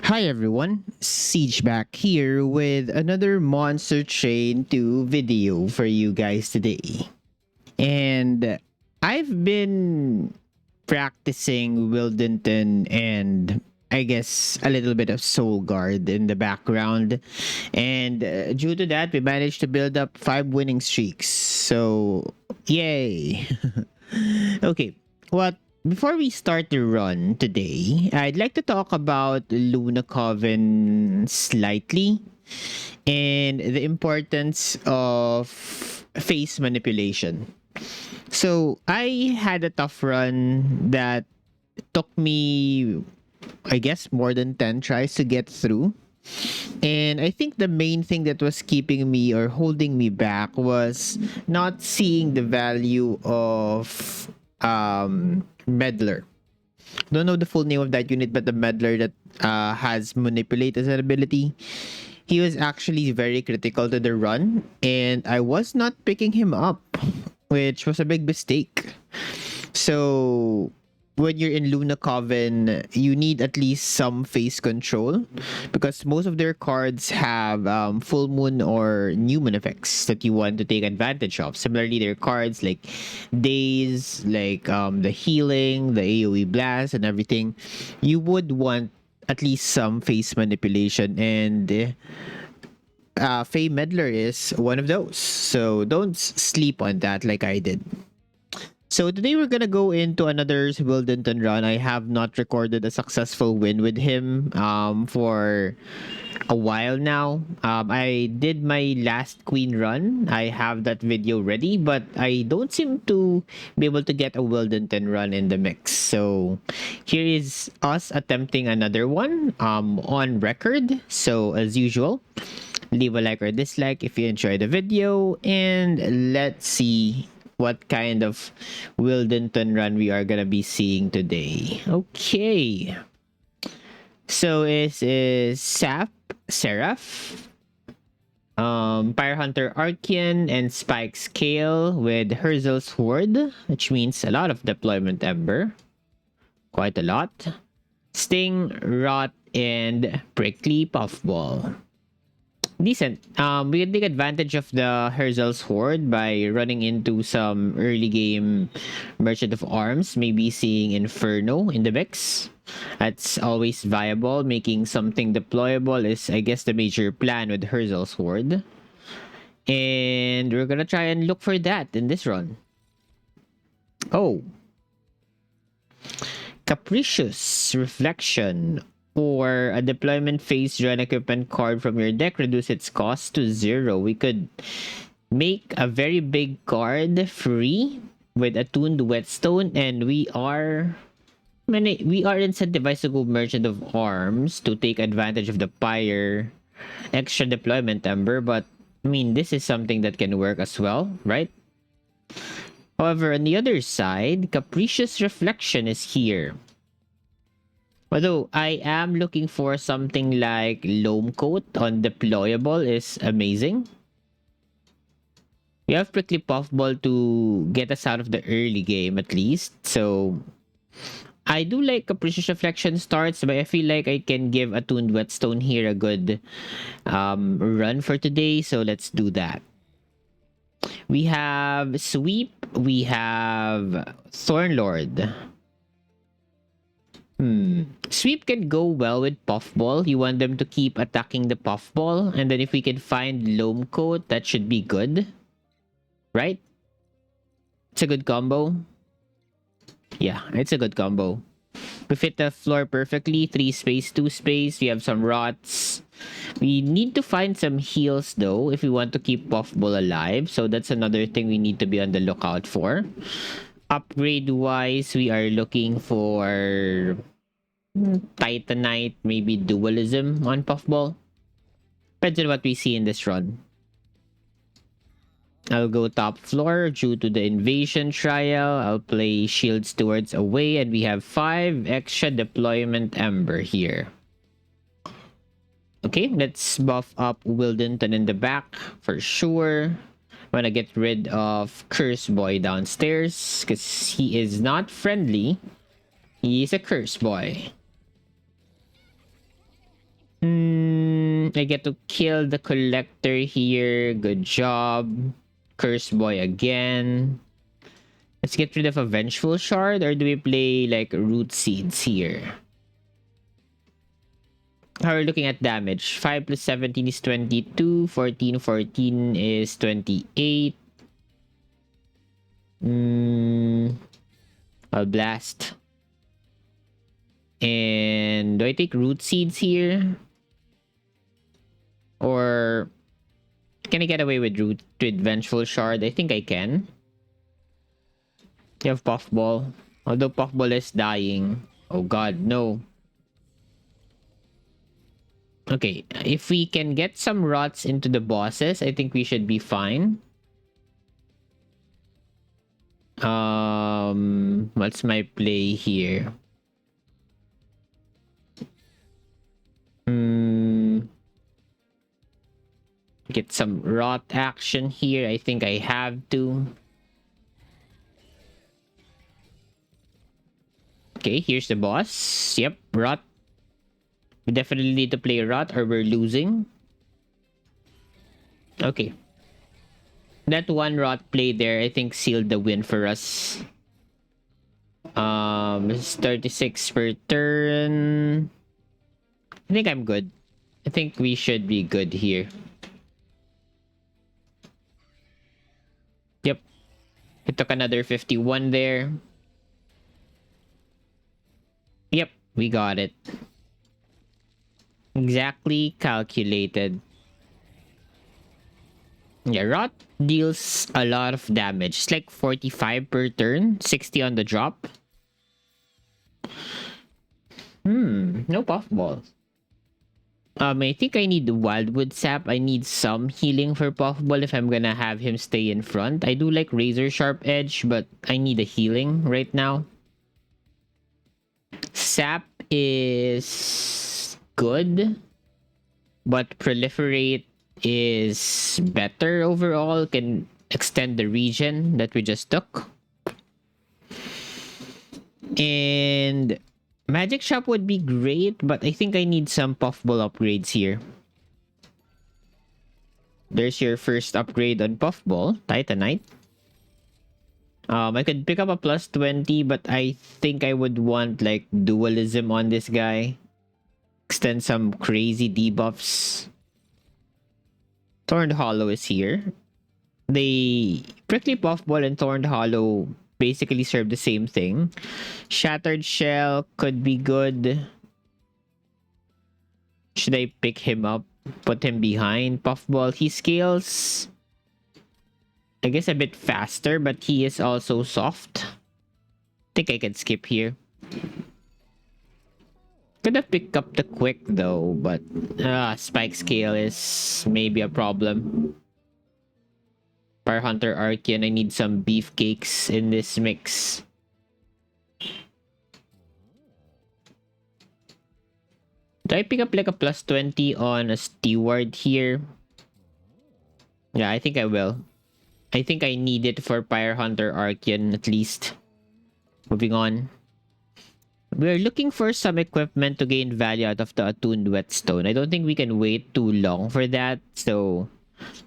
Hi everyone, Siege back here with another Monster Train 2 video for you guys today. And I've been practicing Wildenton and I guess a little bit of Soul Guard in the background. And due to that, we managed to build up 5 winning streaks. So, yay! Okay, what before we start the run today, I'd like to talk about Luna Coven slightly and the importance of face manipulation. So I had a tough run that took me, I guess, more than 10 tries to get through. And I think the main thing that was keeping me or holding me back was not seeing the value of Meddler. Don't know the full name of that unit, but the Meddler that has Manipulate as an ability. He was actually very critical to the run, and I was not picking him up, which was a big mistake. So when you're in Luna Coven, you need at least some face control because most of their cards have full moon or new moon effects that you want to take advantage of. Similarly, their cards like Days, like the healing, the AoE blast, and everything, you would want at least some face manipulation, and Faye Meddler is one of those. So don't sleep on that like I did. So today we're gonna go into another Wildenton run. I have not recorded a successful win with him for a while now. I did my last queen run. I have that video ready, but I don't seem to be able to get a Wildenton run in the mix. So here is us attempting another one on record. So as usual, leave a like or dislike if you enjoyed the video, and let's see what kind of Wildenton run we are gonna be seeing today. Okay. So this is Sap, Seraph, Pyre Hunter Archean, and Spike Scale with Herzel's Horde, which means a lot of deployment ember. Quite a lot. Sting, Rot, and Prickly Puffball. Decent. We can take advantage of the Herzel's Horde by running into some early game Merchant of Arms, maybe seeing Inferno in the mix. That's always viable. Making something deployable is, I guess, the major plan with Herzel's Horde. And we're gonna try and look for that in this run. Oh. Capricious Reflection. Or a deployment phase, draw an equipment card from your deck, reduce its cost to 0. We could make a very big card free with attuned whetstone, and we are incentivized to go Merchant of Arms to take advantage of the Pyre extra deployment ember, but I mean this is something that can work as well, right? However, on the other side, Capricious Reflection is here. Although I am looking for something like Loam Coat on deployable is amazing. We have Prickly Puffball to get us out of the early game at least. So I do like Capricious Reflection starts, but I feel like I can give Attuned Whetstone here a good run for today. So let's do that. We have Sweep. We have Thornlord. Sweep can go well with Puffball. You want them to keep attacking the Puffball, and then if we can find Loam Coat, that should be good. Right? It's a good combo. Yeah, it's a good combo. We fit the floor perfectly. 3 space, 2 space. We have some rots. We need to find some heals though if we want to keep Puffball alive. So that's another thing we need to be on the lookout for. Upgrade wise, we are looking for Titanite, maybe Dualism on Puffball. Depends on what we see in this run. I'll go top floor due to the invasion trial. I'll play Shield Stewards away, and we have 5 extra deployment ember here. Okay, let's buff up Wildenton in the back for sure. Want to get rid of Curse Boy downstairs because he is not friendly. He is a Curse Boy. I get to kill the collector here. Good job. Curse boy again. Let's get rid of a vengeful shard, or do we play like root seeds here? How are we looking at damage? 5 plus 17 is 22. 14 is 28. I'll blast. And do I take root seeds here? Or can I get away with vengeful shard? I think I can. You have puffball. Although puffball is dying. Oh god, no. Okay, if we can get some rots into the bosses, I think we should be fine. What's my play here? Get some rot action here. I think I have to. Okay, here's the boss. Yep, rot. We definitely need to play rot or we're losing. Okay. That one rot play there, I think, sealed the win for us. This is 36 per turn. I think I'm good. I think we should be good here. Yep. It took another 51 there. Yep, we got it. Exactly calculated. Yeah, rot deals a lot of damage. It's like 45 per turn, 60 on the drop. No puffball. I think I need the wildwood sap. I need some healing for puffball if I'm gonna have him stay in front. I do like razor sharp edge, but I need a healing right now. Sap is good, but proliferate is better overall. Can extend the region that we just took. And magic shop would be great, but I think I need some puffball upgrades here. There's your first upgrade on puffball, Titanite. I could pick up a plus 20, but I think I would want like dualism on this guy. Extend some crazy debuffs. Thorned Hollow is here. The Prickly Puffball and Thorned Hollow basically serve the same thing. Shattered Shell could be good. Should I pick him up? Put him behind Puffball? He scales, I guess, a bit faster, but he is also soft. I think I can skip here. Could have picked up the quick though, but spike scale is maybe a problem. Pyre Hunter Archean, I need some beefcakes in this mix. Do I pick up like a plus 20 on a steward here? Yeah, I think I will. I think I need it for Pyre Hunter Archean at least. Moving on. We're looking for some equipment to gain value out of the attuned whetstone. I don't think we can wait too long for that, so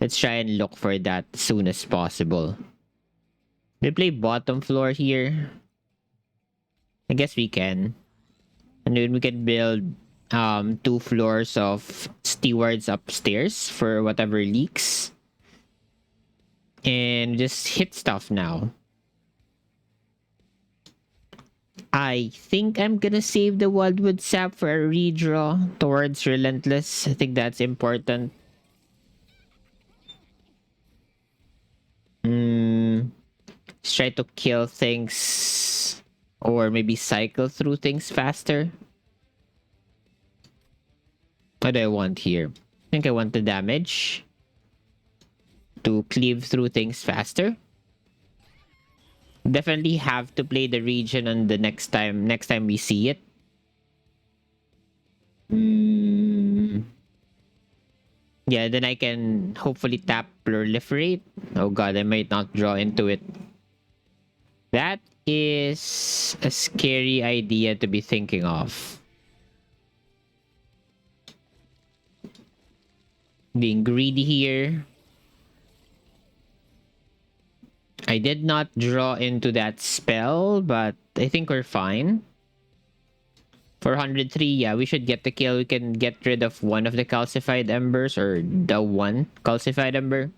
let's try and look for that as soon as possible. We play bottom floor here. I guess we can. And then we can build 2 floors of stewards upstairs for whatever leaks. And just hit stuff now. I think I'm gonna save the wildwood sap for a redraw towards Relentless. I think that's important. Let's try to kill things or maybe cycle through things faster. What do I want here? I think I want the damage to cleave through things faster. Definitely have to play the region on the next time we see it. Yeah, then I can hopefully tap proliferate. Oh god, I might not draw into it. That is a scary idea to be thinking of. Being greedy here. I did not draw into that spell, but I think we're fine. 403, yeah, we should get the kill. We can get rid of one of the calcified embers, or the one calcified ember.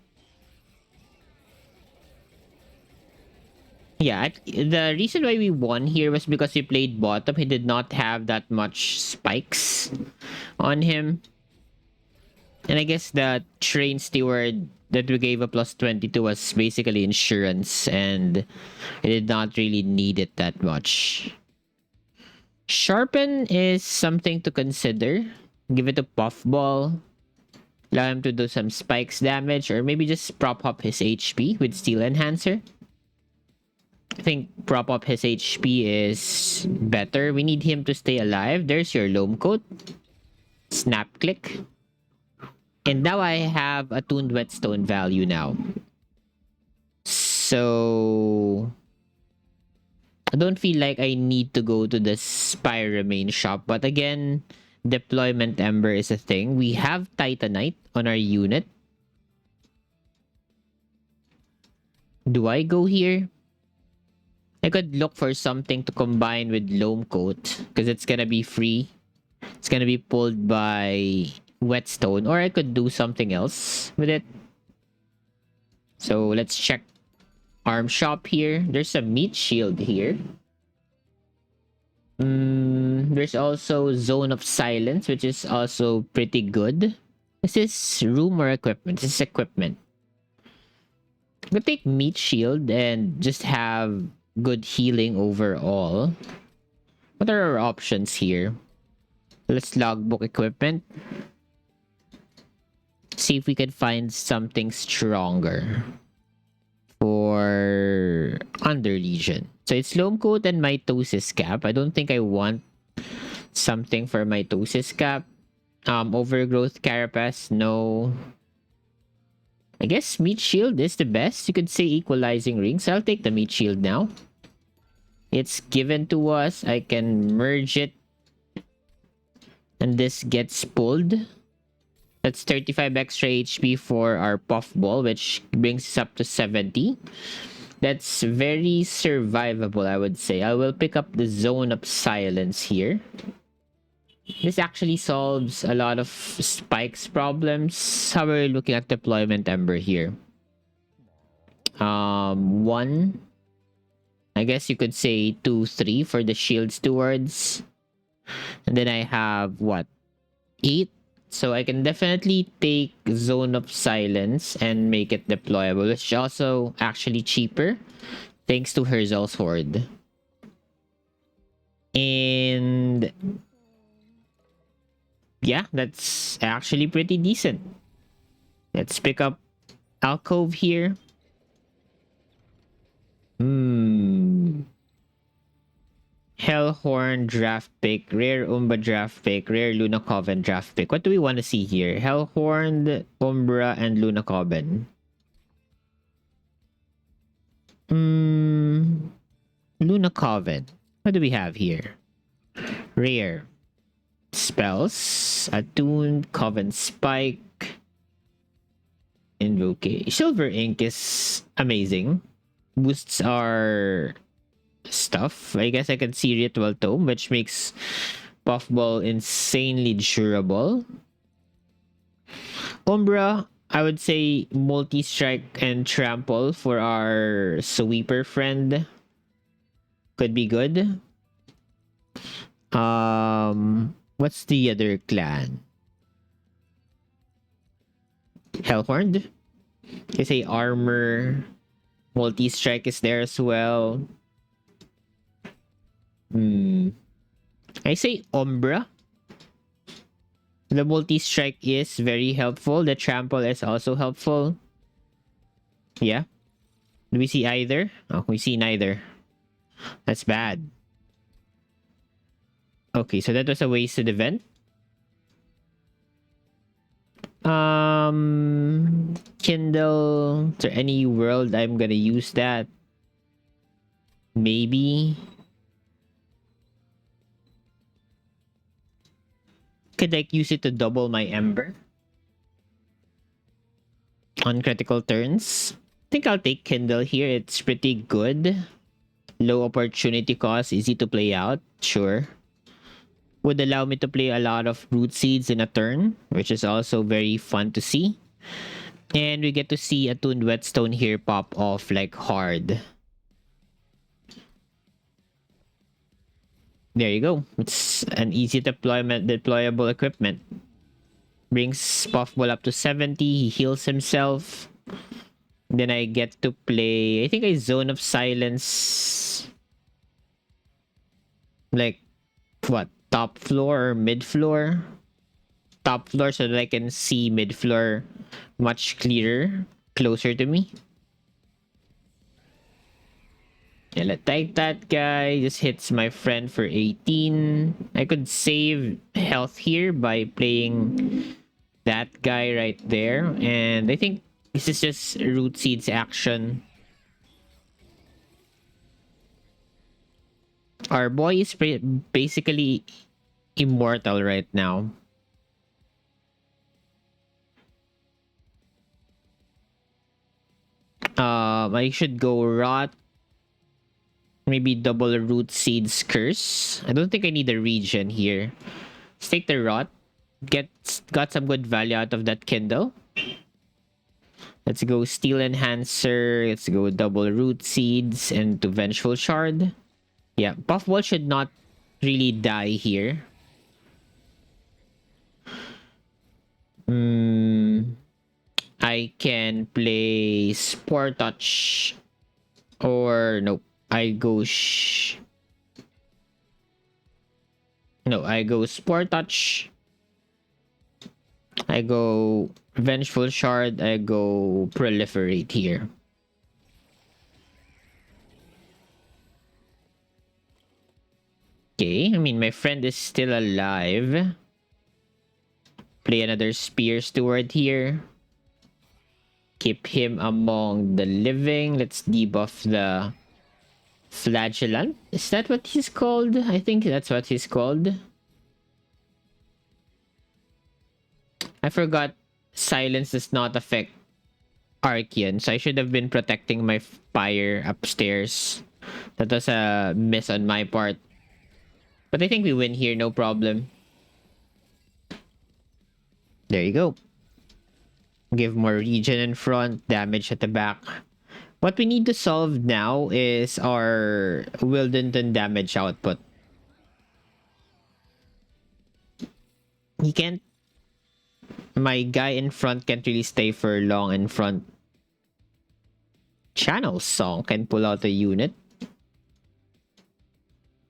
Yeah, the reason why we won here was because we played bottom. He did not have that much spikes on him. And I guess the train steward that we gave a plus 22 was basically insurance, and it did not really need it that much. Sharpen is something to consider. Give it a puffball. Allow him to do some spikes damage, or maybe just prop up his HP with Steel Enhancer. I think prop up his HP is better. We need him to stay alive. There's your Loam Coat. Snap click. And now I have attuned whetstone value now. So I don't feel like I need to go to the Pyre main shop. But again, deployment ember is a thing. We have Titanite on our unit. Do I go here? I could look for something to combine with Loam Coat because it's gonna be free. It's gonna be pulled by whetstone, or I could do something else with it. So let's check arm shop here. There's a meat shield here. There's also Zone of Silence, which is also pretty good. Is this room or equipment? This is equipment. We'll take meat shield and just have good healing overall. What are our options here? Let's logbook equipment. See if we can find something stronger for Under Legion. So it's Loam Coat and Mitosis Cap. I don't think I want something for Mitosis Cap. Overgrowth Carapace, no. I guess Meat Shield is the best. You could say Equalizing Rings. I'll take the Meat Shield now. It's given to us. I can merge it. And this gets pulled. That's 35 extra HP for our Puffball, which brings us up to 70. That's very survivable, I would say. I will pick up the Zone of Silence here. This actually solves a lot of spikes problems. How are we looking at deployment ember here? 1. I guess you could say 2, 3 for the shield stewards. And then I have what? 8. So I can definitely take Zone of Silence and make it deployable, which is also actually cheaper thanks to Herzal's Horde. And yeah, that's actually pretty decent. Let's pick up Alcove here. Hellhorn draft pick, rare Umbra draft pick, rare Luna Coven draft pick. What do we want to see here? Hellhorn, Umbra, and Luna Coven. Luna Coven. What do we have here? Rare. Spells. Attuned, Coven Spike. Invoke. Silver Ink is amazing. Boosts our stuff. I guess I can see Ritual Tome, which makes Puffball insanely durable. Umbra, I would say multi-strike and trample for our sweeper friend. Could be good. What's the other clan? Hellhorn? I say armor. Multi-strike is there as well. I say Umbra. The multi-strike is very helpful. The trample is also helpful. Yeah. Do we see either? Oh, we see neither. That's bad. Okay, so that was a wasted event. Kindle. Is there any world I'm gonna use that? Maybe. Could like use it to double my ember. on critical turns. I think I'll take Kindle here. It's pretty good. Low opportunity cost, easy to play out. Sure. Would allow me to play a lot of root seeds in a turn, which is also very fun to see. And we get to see Attuned Whetstone here pop off like hard. There you go. It's an easy deployable equipment. Brings Puffball up to 70. He heals himself. Then I get to play, I think, a Zone of Silence. Like, what? Top floor or mid floor? Top floor so that I can see mid floor much clearer, closer to me. Yeah, let's take that guy. Just hits my friend for 18. I could save health here by playing that guy right there. And I think this is just Root Seed's action. Our boy is basically immortal right now. I should go Rot. Maybe double Root Seed's Curse. I don't think I need a regen here. Let's take the Rot. Got some good value out of that Kindle. Let's go Steel Enhancer. Let's go double Root Seeds and to Vengeful Shard. Yeah, Puffball should not really die here. I can play Spore Touch. Or nope. I go Spore Touch. I go Vengeful Shard. I go Proliferate here. Okay, I mean, my friend is still alive. Play another Spear Steward here. Keep him among the living. Let's debuff the Flagellant. Is that what he's called? I think that's what he's called. I forgot silence does not affect Archean, so I should have been protecting my Pyre upstairs. That was a miss on my part. But I think we win here, no problem. There you go. Give more regen in front, damage at the back. What we need to solve now is our Wildenton damage output. He can't... My guy in front can't really stay for long in front. Channel Song can pull out a unit.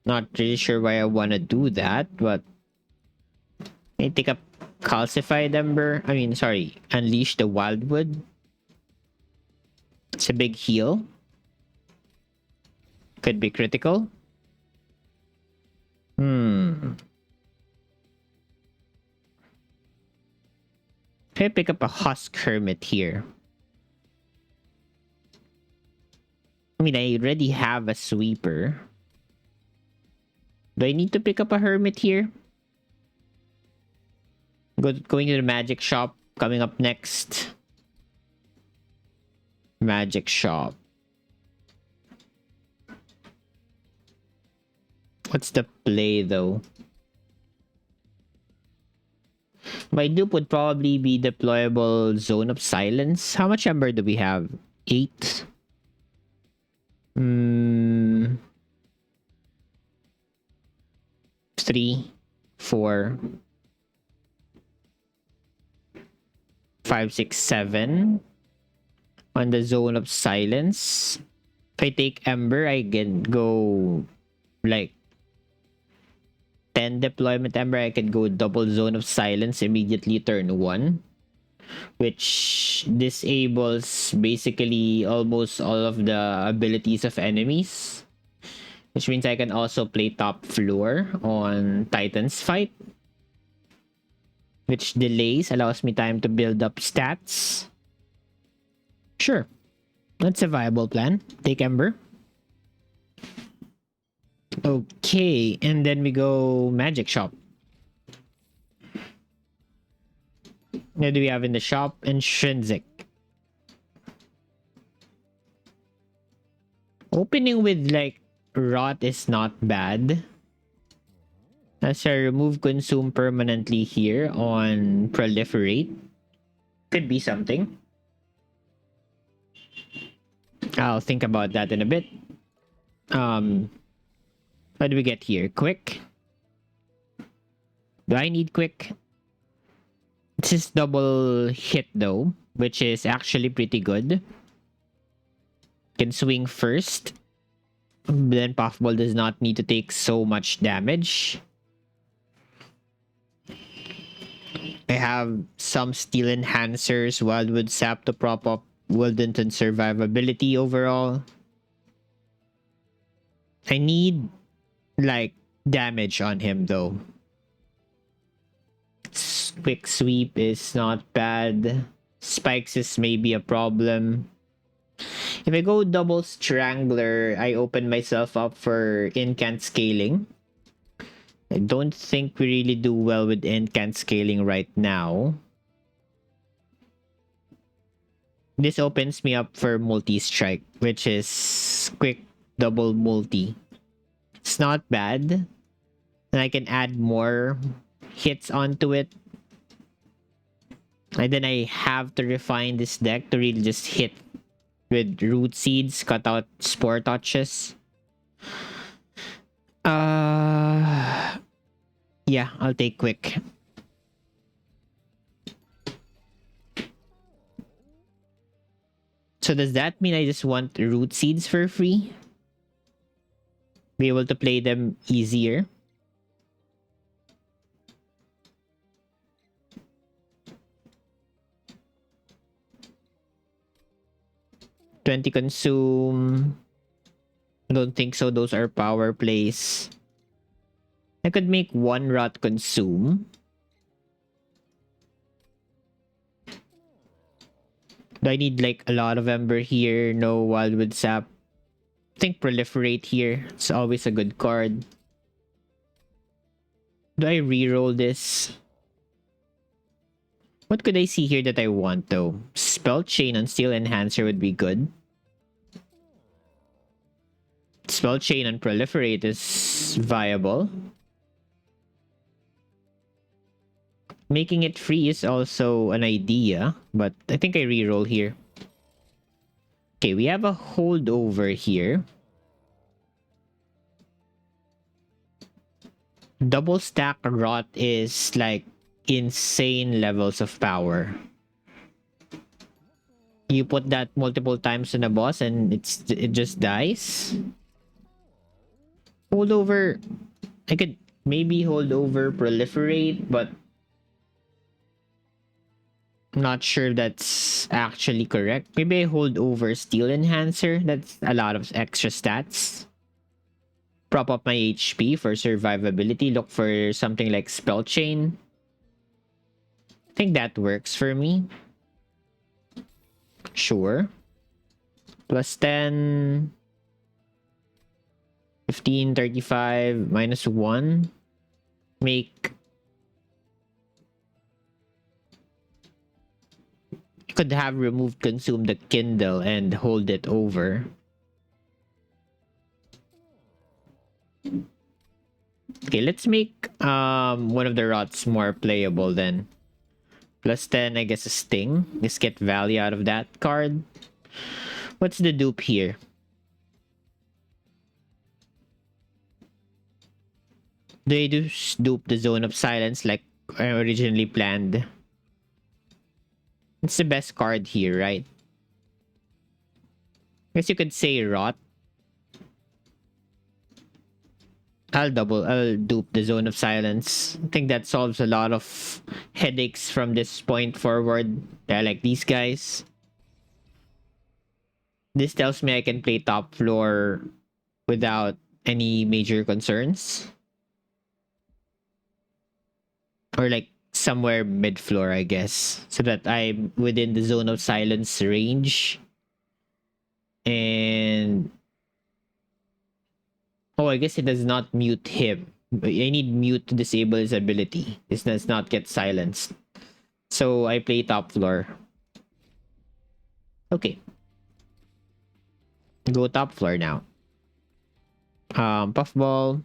Not really sure why I want to do that, but... I take up Calcified Ember. Unleash the Wildwood. It's a big heal. Could be critical. Can I pick up a Husk Hermit here? I mean, I already have a Sweeper. Do I need to pick up a Hermit here? Going to the Magic Shop. Coming up next. Magic Shop. What's the play though? My dupe would probably be deployable Zone of Silence. How much Ember do we have? 8. 3, 4, 5, 6, 7. On the Zone of Silence. If I take Ember, I can go like 10 deployment Ember. I can go double Zone of Silence immediately turn 1. Which disables basically almost all of the abilities of enemies. Which means I can also play top floor on Titan's fight. Which delays, allows me time to build up stats. Sure. That's a viable plan. Take Ember. Okay, and then we go Magic Shop. What do we have in the shop? Intrinsic. opening with like rot is not bad. As I remove consume permanently here on proliferate. Could be something. I'll think about that in a bit. What do we get here? Quick? Do I need quick? This is double hit though, which is actually pretty good. Can swing first. Then Puffball does not need to take so much damage. I have some steel enhancers, Wildwood Sap to prop up Wildenton survivability overall. I need like damage on him though. Quick sweep is not bad. Spikes is maybe a problem. If I go double strangler, I open myself up for incant scaling. I don't think we really do well with incant scaling right now. This opens me up for multi-strike, which is quick double multi. It's not bad. And I can add more hits onto it. And then I have to refine this deck to really just hit with root seeds, cut out spore touches. Yeah, I'll take quick. So does that mean I just want root seeds for free? Be able to play them easier? $20 consume. I don't think so. Those are power plays. I could make one rot consume. Do I need like a lot of Ember here? No Wildwood Sap. I think Proliferate here. It's always a good card. Do I reroll this? What could I see here that I want though? Spell Chain on Steel Enhancer would be good. Spell Chain on Proliferate is viable. Making it free is also an idea, but I think I reroll here. Okay, we have a holdover here. Double stack rot is like insane levels of power. You put that multiple times on a boss and it just dies. Holdover, I could maybe hold over Proliferate, but I'm not sure that's actually correct. Maybe I hold over Steel Enhancer. That's a lot of extra stats. Prop up my HP for survivability. Look for something like Spell Chain. I think that works for me. Sure. Plus 10. 15, 35, minus 1. Make... You could have removed consume the Kindle and hold it over. Okay, let's make one of the rots more playable then. Plus 10, I guess a Sting. Just get value out of that card. What's the dupe here? Do I just dupe the Zone of Silence like I originally planned? It's the best card here, right? I guess you could say Rot. I'll dupe the Zone of Silence. I think that solves a lot of headaches from this point forward. I like these guys. This tells me I can play top floor without any major concerns. Or like somewhere mid floor, I guess. So that I'm within the Zone of Silence range. And... oh, I guess it does not mute him. I need mute to disable his ability. This does not get silenced. So I play top floor. Okay. Go top floor now. Puffball,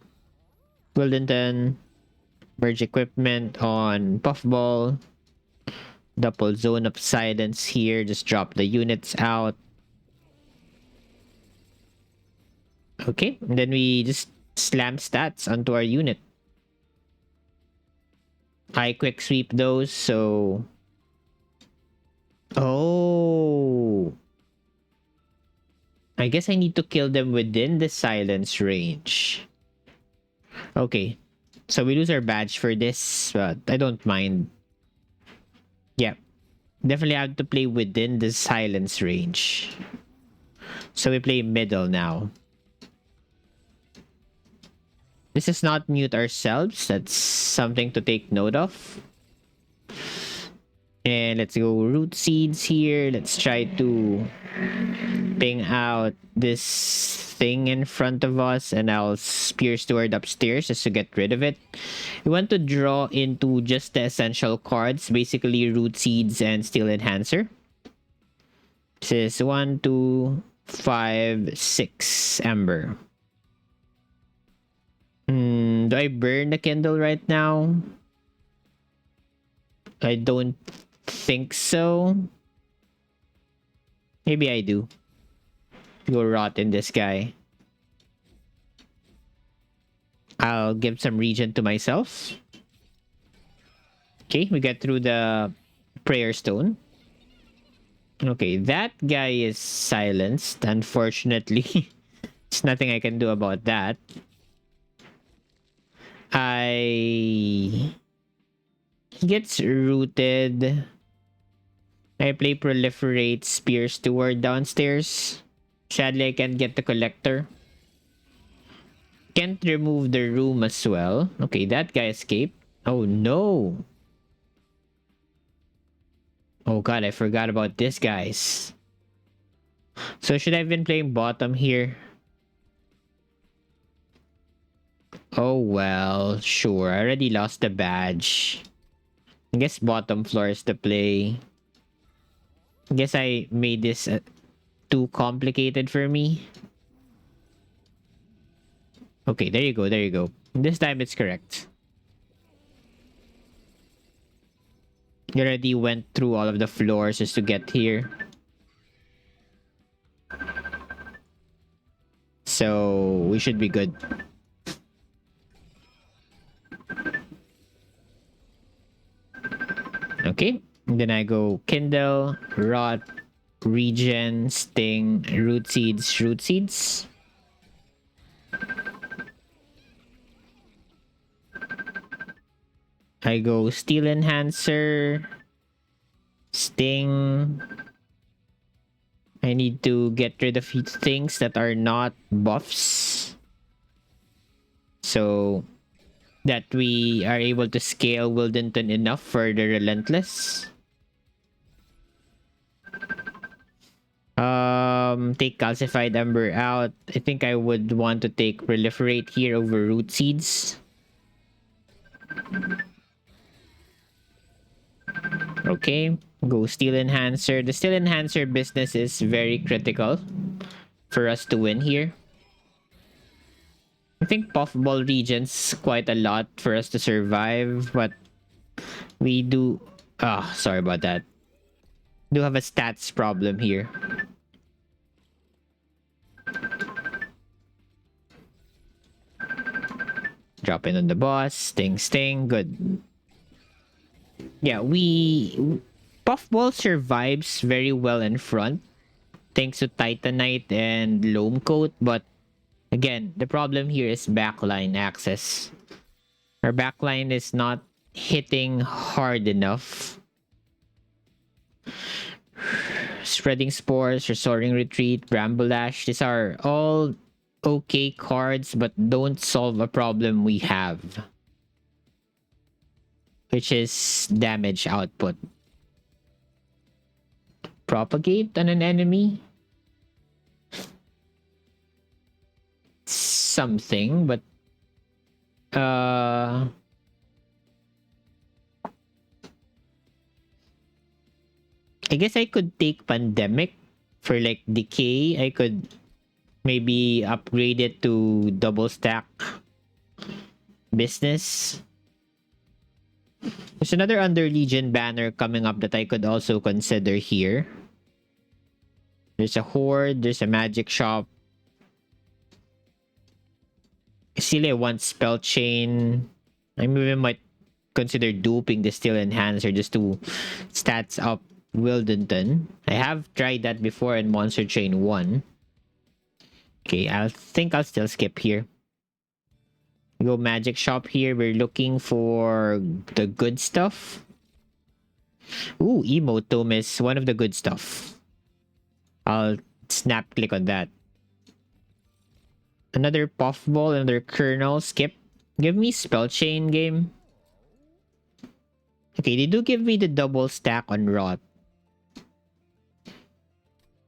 Wildenton, merge equipment on Puffball, double zone of silence here, just drop the units out. Okay, and then we just slam stats onto our unit. I quick sweep those, so... Oh! I guess I need to kill them within the silence range. Okay, so we lose our badge for this, but I don't mind. Yeah, definitely have to play within the silence range. So we play middle now. This is not mute ourselves. That's something to take note of. And let's go root seeds here. Let's try to ping out this thing in front of us, and I'll spear steward upstairs just to get rid of it. We want to draw into just the essential cards, basically root seeds and steel enhancer. This is 1, 2, 5, 6 ember. Do I burn the kindle right now? I don't think so. Maybe I do. Go rot in this guy. I'll give some regen to myself. Okay, we get through the prayer stone. Okay, that guy is silenced, unfortunately. There's nothing I can do about that. He gets rooted. I play proliferate spear steward downstairs. Sadly, I can't get the collector. Can't remove the room as well. Okay, that guy escaped. Oh no. Oh god, I forgot about this, guys. So should I have been playing bottom here? Oh well, sure. I already lost the badge. I guess bottom floor is the play. I guess I made this too complicated for me. Okay, there you go, there you go. This time it's correct. You already went through all of the floors just to get here. So we should be good. Okay, and then I go Kindle, Rot, Regen, Sting, Root Seeds, Root Seeds. I go Steel Enhancer, Sting. I need to get rid of things that are not buffs, so that we are able to scale Wildenton enough for the Relentless. Take Calcified Ember out. I think I would want to take Proliferate here over Root Seeds. Okay, go Steel Enhancer. The Steel Enhancer business is very critical for us to win here. I think Puffball regents quite a lot for us to survive, but we do... sorry about that. Do have a stats problem here. Drop in on the boss. Sting. Good. Yeah, Puffball survives very well in front thanks to Titanite and Loam Coat, but again, the problem here is backline access. Our backline is not hitting hard enough. Spreading Spores, Restoring Retreat, Bramble Ash, these are all okay cards but don't solve a problem we have, which is damage output. Propagate on an enemy? Something, but I guess I could take Pandemic for like decay. I could maybe upgrade it to double stack business. There's another Under Legion banner coming up that I could also consider here. There's a Horde, there's a magic shop. Still, I want spell chain. I even might consider duping the Steel Enhancer just to stats up Wildenton. I have tried that before in Monster Chain 1. Okay, I think I'll still skip here. Go magic shop here. We're looking for the good stuff. Ooh, emote tome is one of the good stuff. I'll snap click on that. Another puffball, another kernel. Skip. Give me spell chain game. Okay, they do give me the double stack on rot.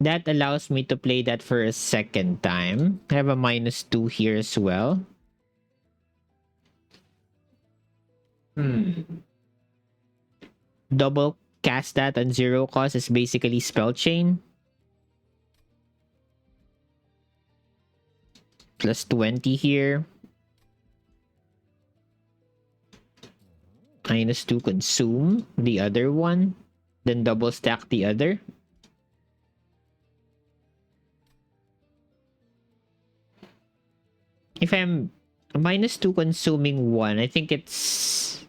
That allows me to play that for a second time. I have a -2 here as well. Double cast that on 0 cost is basically spell chain. Plus 20 here. -2 consume the other one. Then double stack the other. If I'm -2 consuming one, I think it's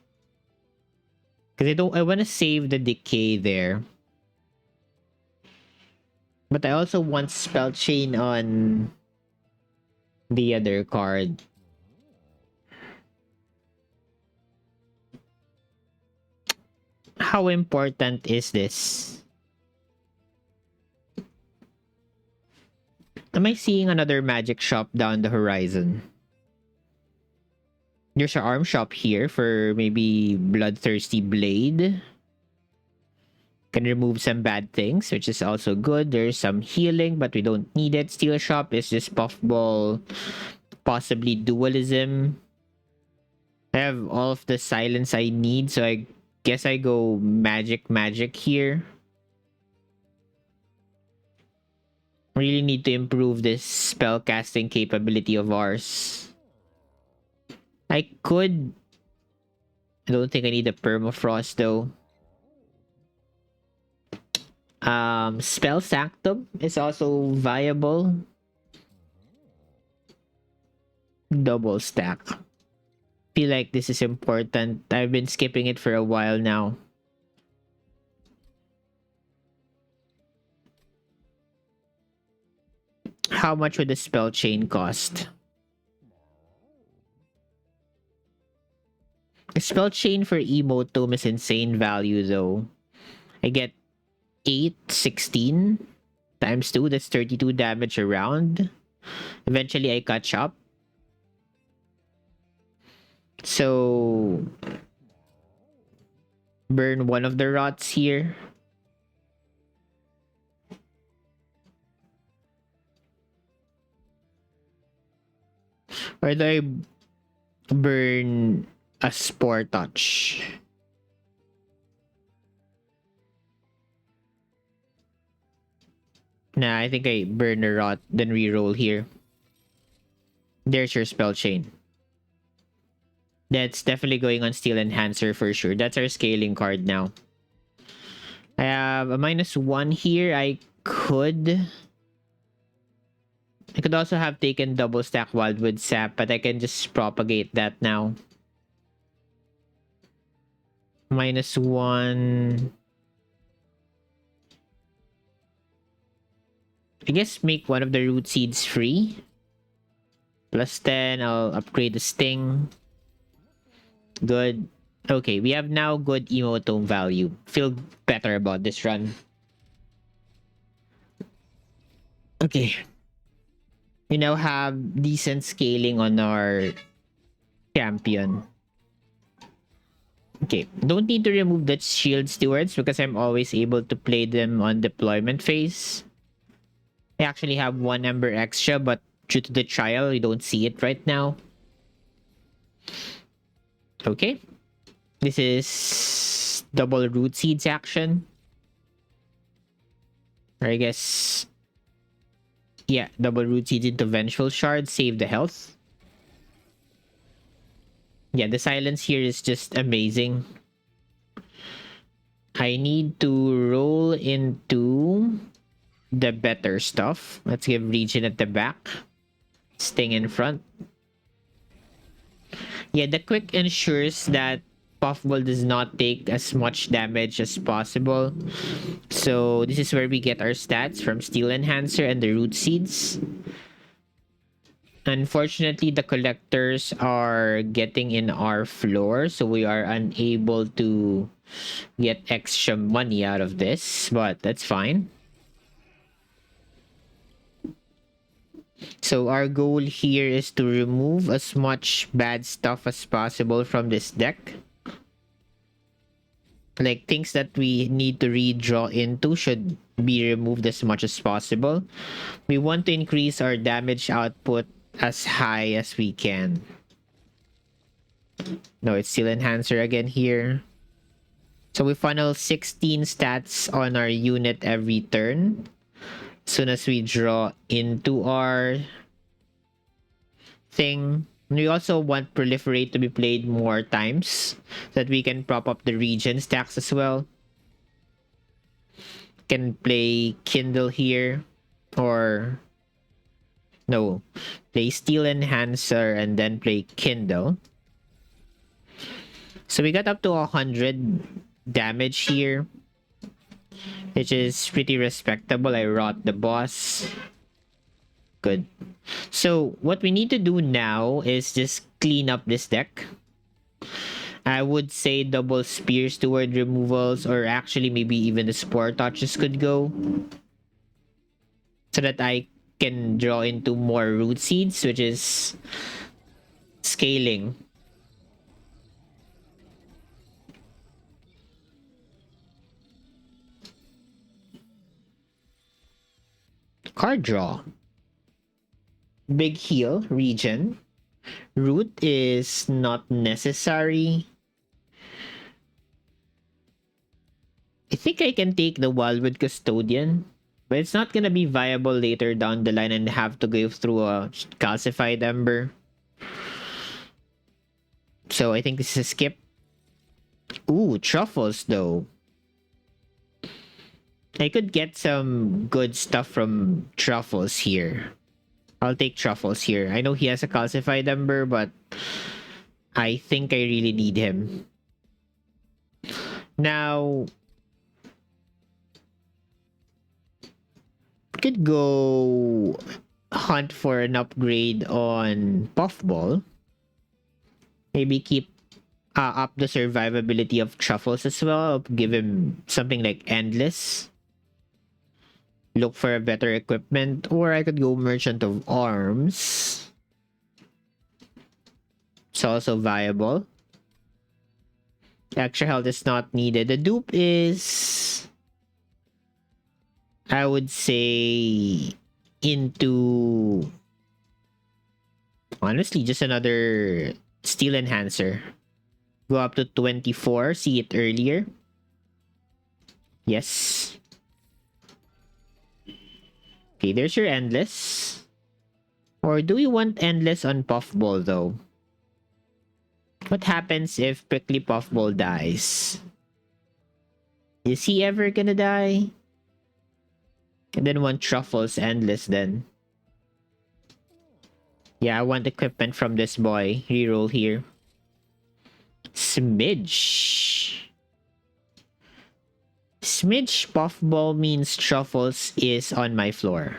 because I want to save the decay there. But I also want spell chain on the other card. How important is this? Am I seeing another magic shop down the horizon? There's an arm shop here for maybe Bloodthirsty Blade. Can remove some bad things, which is also good. There's some healing, but we don't need it. Steel shop is just puffball, possibly dualism. I have all of the silence I need, so I guess I go magic here. Really need to improve this spell casting capability of ours. I don't think I need a permafrost though. Spell Sanctum is also viable. Double stack. Feel like this is important. I've been skipping it for a while now. How much would the spell chain cost? The spell chain for emote tome is insane value though. I get 8, 16 times 2. That's 32 damage around. Eventually I catch up. So burn one of the rots here. Or do I burn a Spore Touch? Nah, I think I burn a rot, then reroll here. There's your spell chain. That's definitely going on Steel Enhancer for sure. That's our scaling card now. I have a -1 here. I could also have taken double stack Wildwood Sap, but I can just propagate that now. -1. I guess make one of the root seeds free. +10, I'll upgrade the sting. Good. Okay, we have now good emotome value. Feel better about this run. Okay. We now have decent scaling on our champion. Okay, don't need to remove the shield stewards because I'm always able to play them on deployment phase. I actually have 1 Ember extra, but due to the trial, we don't see it right now. Okay. This is double root seeds action. Or I guess Yeah, double root seeds into vengeful shard, save the health. Yeah, the silence here is just amazing. I need to roll into the better stuff. Let's give Regen at the back. Sting in front. Yeah, the quick ensures that Puffball does not take as much damage as possible. So this is where we get our stats from Steel Enhancer and the Root Seeds. Unfortunately, the collectors are getting in our floor, so we are unable to get extra money out of this, but that's fine. So our goal here is to remove as much bad stuff as possible from this deck. Like things that we need to redraw into should be removed as much as possible. We want to increase our damage output as high as we can. No, it's still Enhancer again here. So we funnel 16 stats on our unit every turn. As soon as we draw into our thing. We also want Proliferate to be played more times so that we can prop up the regen stacks as well. Can play Kindle here or no, play Steel Enhancer and then play Kindle. So we got up to 100 damage here, which is pretty respectable. I rot the boss. Good. So what we need to do now is just clean up this deck. I would say double Spear Steward removals, or actually maybe even the Spore Touches could go, so that I can draw into more Root Seeds, which is scaling. Card draw. Big heal, regen. Root is not necessary. I think I can take the Wildwood Custodian, but it's not gonna be viable later down the line and have to go through a calcified ember. So I think this is a skip. Ooh, truffles though. I could get some good stuff from truffles here. I'll take truffles here. I know he has a calcified ember, but I think I really need him. Now, could go hunt for an upgrade on Puffball. Maybe keep up the survivability of Truffles as well. Give him something like Endless. Look for a better equipment. Or I could go Merchant of Arms. It's also viable. Extra health is not needed. The dupe is, I would say, into, honestly, just another Steel Enhancer. Go up to 24. See it earlier. Yes. Okay, there's your Endless. Or do we want Endless on Puffball though? What happens if Prickly Puffball dies? Is he ever gonna die? And then want Truffles Endless then. Yeah, I want equipment from this boy. Reroll here. Smidge. Smidge Puffball means Truffles is on my floor.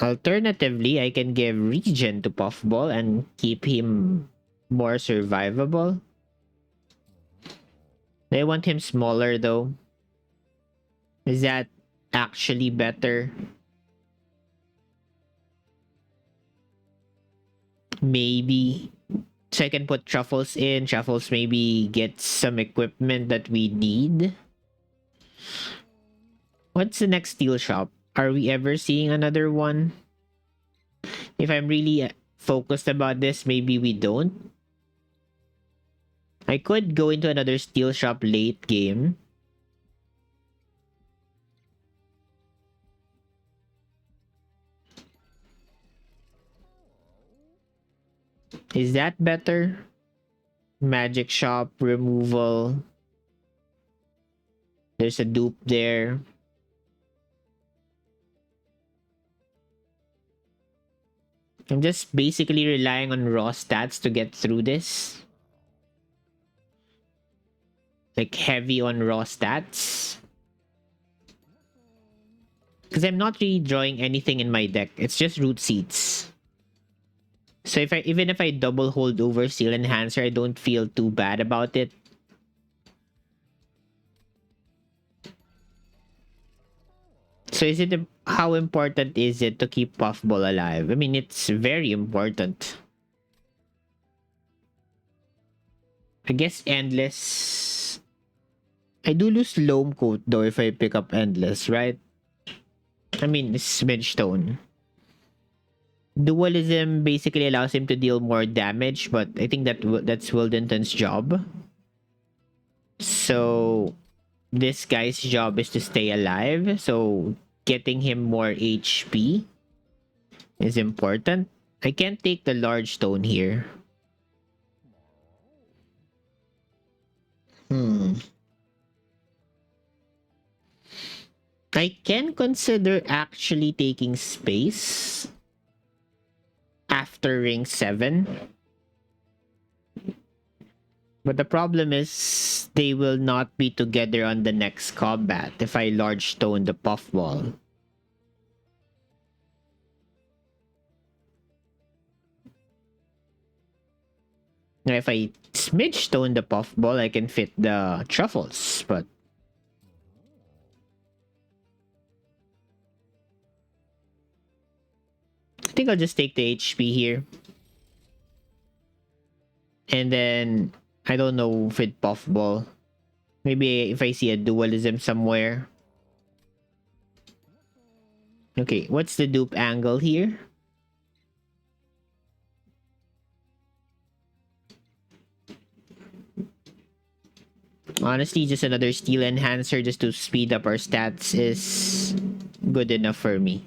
Alternatively, I can give Regen to Puffball and keep him more survivable. I want him smaller though. Is that actually better? Maybe. So I can put Truffles in. Truffles maybe get some equipment that we need. What's the next steel shop? Are we ever seeing another one? If I'm really focused about this, maybe we don't. I could go into another steel shop late game. Is that better? Magic shop removal. There's a dupe there. I'm just basically relying on raw stats to get through this. Like heavy on raw stats. Because I'm not really drawing anything in my deck. It's just root seeds. So even if I double hold over Seal Enhancer, I don't feel too bad about it. So how important is it to keep Puffball alive? I mean, it's very important. I guess Endless. I do lose Loam Coat though if I pick up Endless, right? I mean, Smidgestone. Dualism basically allows him to deal more damage, but I think that's Wildenton's job. So this guy's job is to stay alive. So getting him more HP is important. I can't take the large stone here. I can consider actually taking space after ring 7. But the problem is they will not be together on the next combat if I large stone the puffball. Now if I smidge stone the puffball, I can fit the truffles, but I think I'll just take the HP here. And then I don't know if it puffball. Maybe if I see a dualism somewhere. Okay, what's the dupe angle here? Honestly, just another steel enhancer just to speed up our stats is good enough for me.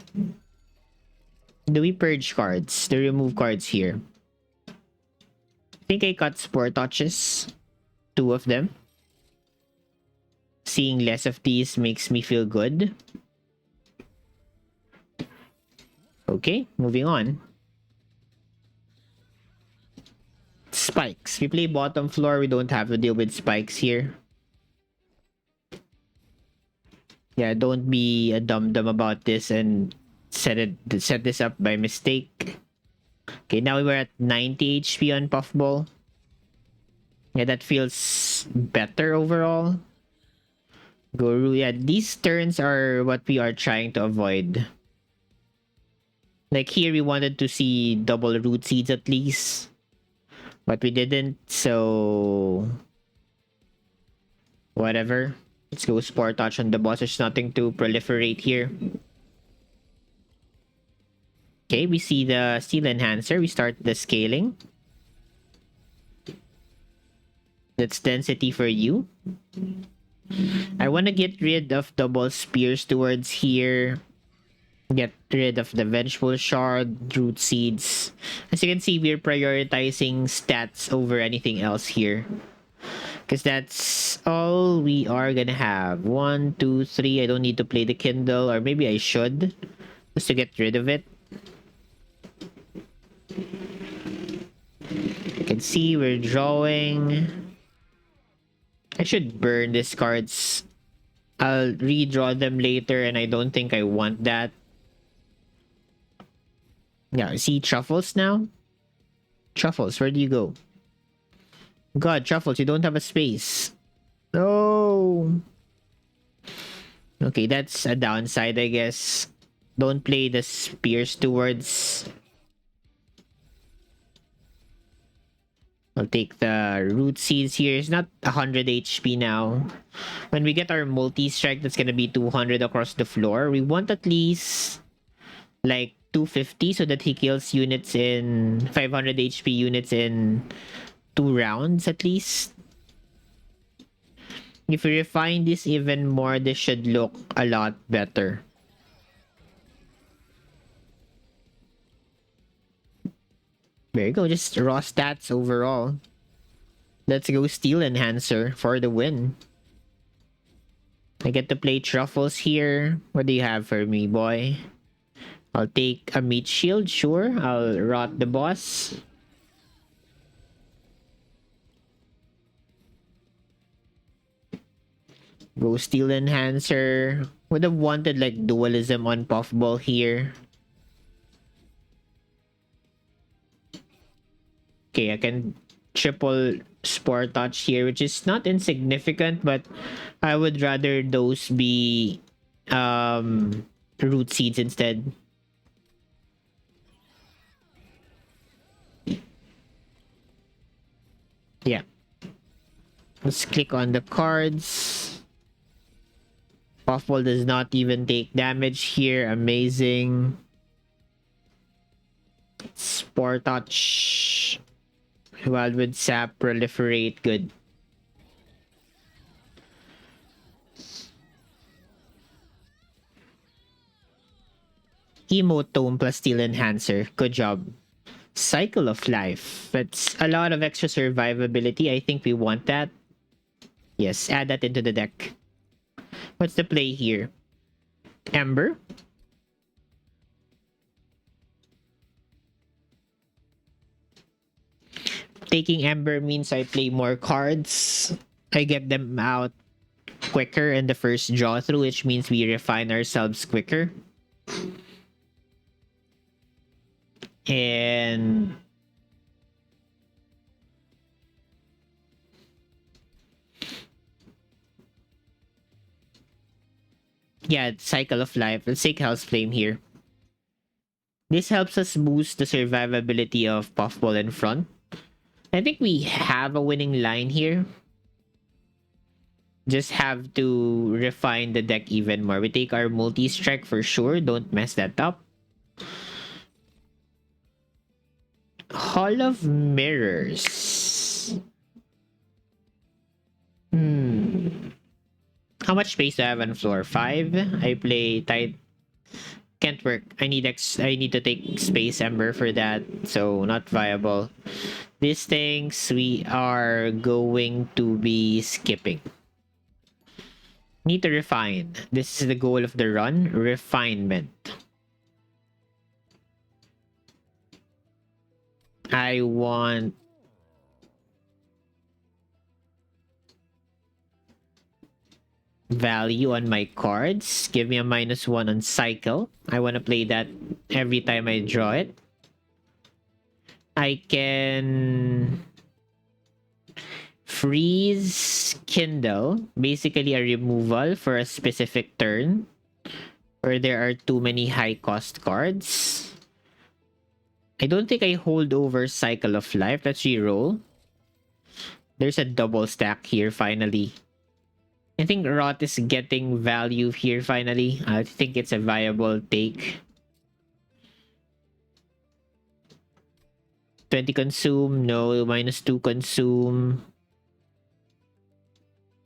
Do we purge cards? To remove cards here. I think I cut Spore Touches. 2 of them. Seeing less of these makes me feel good. Okay, moving on. Spikes. We play bottom floor. We don't have to deal with spikes here. Yeah, don't be a dum-dum about this and set this up by mistake. Okay, now we're at 90 HP on Puffball. Yeah, that feels better overall. Guru, yeah, these turns are what we are trying to avoid. Like here, we wanted to see double root seeds at least. But we didn't, so... whatever. Let's go Spore Touch on the boss. There's nothing to proliferate here. Okay, we see the Steel Enhancer. We start the scaling. That's density for you. I want to get rid of double Spear Stewards here. Get rid of the Vengeful Shard, Root Seeds. As you can see, we're prioritizing stats over anything else here. Because that's all we are gonna have. 1, 2, 3. I don't need to play the Kindle, or maybe I should. Just to get rid of it. You can see we're drawing. I should burn these cards. I'll redraw them later, and I don't think I want that. Yeah, see Truffles now? Truffles, where do you go? God, Truffles, you don't have a space. No! Okay, that's a downside, I guess. Don't play the Spear Stewards. I'll take the Root Seeds here. It's not 100 HP now. When we get our multi-strike, that's gonna be 200 across the floor. We want at least like 250 so that he kills units in 500 HP units in 2 rounds at least. If we refine this even more, this should look a lot better. There you go, just raw stats overall. Let's go Steel Enhancer for the win. I get to play Truffles here. What do you have for me, boy? I'll take a Meat Shield, sure. I'll rot the boss. Go Steel Enhancer. Would have wanted like Dualism on Puffball here. Okay, I can triple Spore Touch here, which is not insignificant, but I would rather those be Root Seeds instead. Yeah. Let's click on the cards. Puffball does not even take damage here. Amazing. Spore Touch. Wildwood Sap, Proliferate. Good. Emote Tome plus Steel Enhancer. Good job. Cycle of Life. That's a lot of extra survivability. I think we want that. Yes, add that into the deck. What's the play here? Ember? Taking Ember means I play more cards. I get them out quicker in the first draw through, which means we refine ourselves quicker. And yeah, Cycle of Life. Let's take Hell's Flame here. This helps us boost the survivability of Puffball in front. I think we have a winning line here. Just have to refine the deck even more. We take our multi-strike for sure. Don't mess that up. Hall of Mirrors. How much space do I have on floor? 5? I play tight. Can't work. I need to take Space Ember for that. So not viable. These things we are going to be skipping. Need to refine. This is the goal of the run. Refinement. I want value on my cards. Give me a -1 on cycle. I want to play that every time I draw it. I can freeze Kindle, basically a removal for a specific turn, or there are too many high cost cards. I don't think I hold over Cycle of Life. Let's reroll. There's a double stack here finally. I think Rot is getting value here finally. I think it's a viable take. 20 consume. No. -2 consume.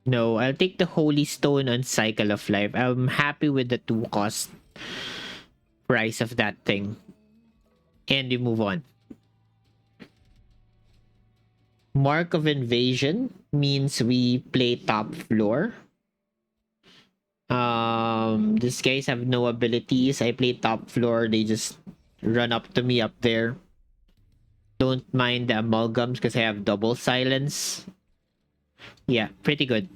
No. I'll take the Holy Stone on Cycle of Life. I'm happy with the 2 cost price of that thing. And we move on. Mark of Invasion means we play top floor. These guys have no abilities. I play top floor. They just run up to me up there. Don't mind the amalgams because I have double silence. Yeah, pretty good.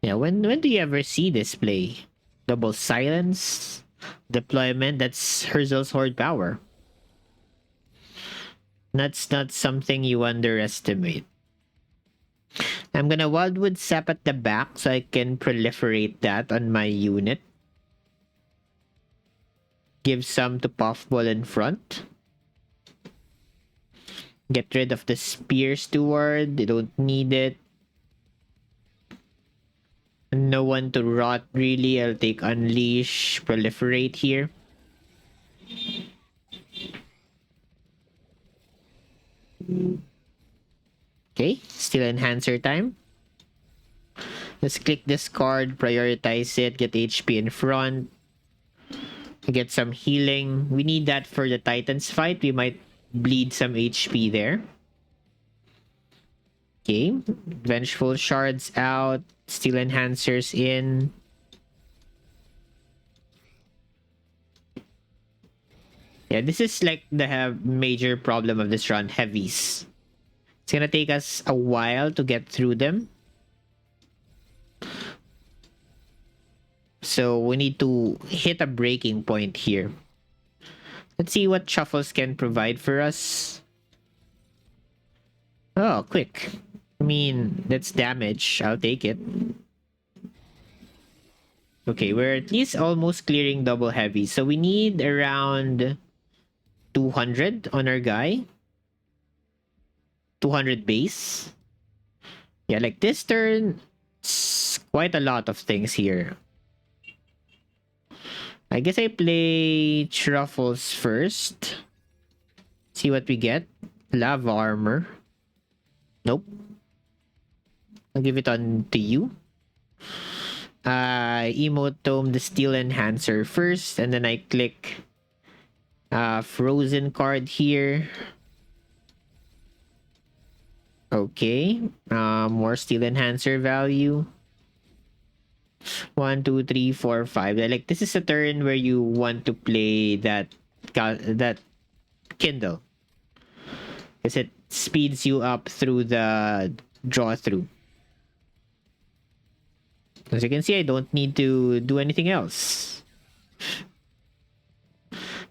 Yeah, when do you ever see this play? Double silence? Deployment? That's Herzel's Horde power. That's not something you underestimate. I'm gonna Wildwood Sap at the back so I can proliferate that on my unit. Give some to Puffball in front. Get rid of the Spear Steward. They don't need it. No one to rot really. I'll take Unleash, Proliferate here. Okay, still enhancer time. Let's click this card, prioritize it, get HP in front, get some healing. We need that for the Titans fight. We might bleed some HP there. Okay, Vengeful Shards out, Steel Enhancers in. Yeah, this is like the major problem of this run, heavies. It's gonna take us a while to get through them. So we need to hit a breaking point here. Let's see what Shuffles can provide for us. Oh, quick. I mean, that's damage. I'll take it. Okay, we're at least almost clearing double heavy. So we need around 200 on our guy. 200 base. Yeah, like this turn, it's quite a lot of things here. I guess I play Truffles first. See what we get. Lava armor. Nope. I'll give it on to you. Emotome the Steel Enhancer first, and then I click Frozen card here. Okay. More Steel Enhancer value. 1, 2, 3, 4, 5. Like, this is a turn where you want to play that Kindle. Because it speeds you up through the draw through. As you can see, I don't need to do anything else.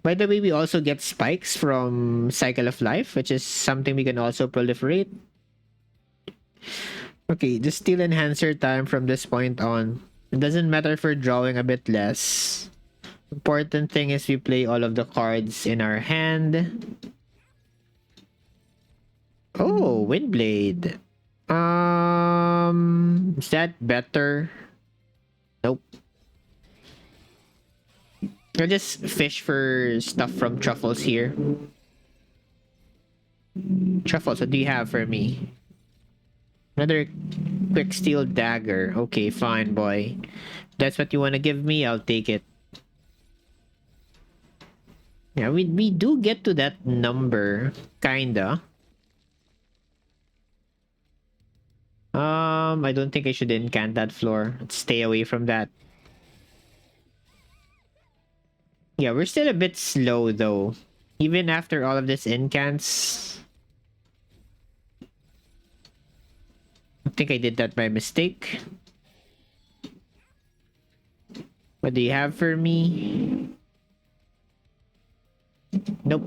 By the way, we also get spikes from Cycle of Life, which is something we can also proliferate. Okay, just Steel Enhancer time from this point on. It doesn't matter if we're drawing a bit less. Important thing is we play all of the cards in our hand. Oh, Windblade. Is that better? Nope. I'll just fish for stuff from Truffles here. Truffles, what do you have for me? Another quick steel dagger. Okay, fine, boy. That's what you want to give me, I'll take it. Yeah, we do get to that number, kinda. I don't think I should incant that floor. Let's stay away from that. Yeah, we're still a bit slow though. Even after all of this incants. I think I did that by mistake. What do you have for me? Nope.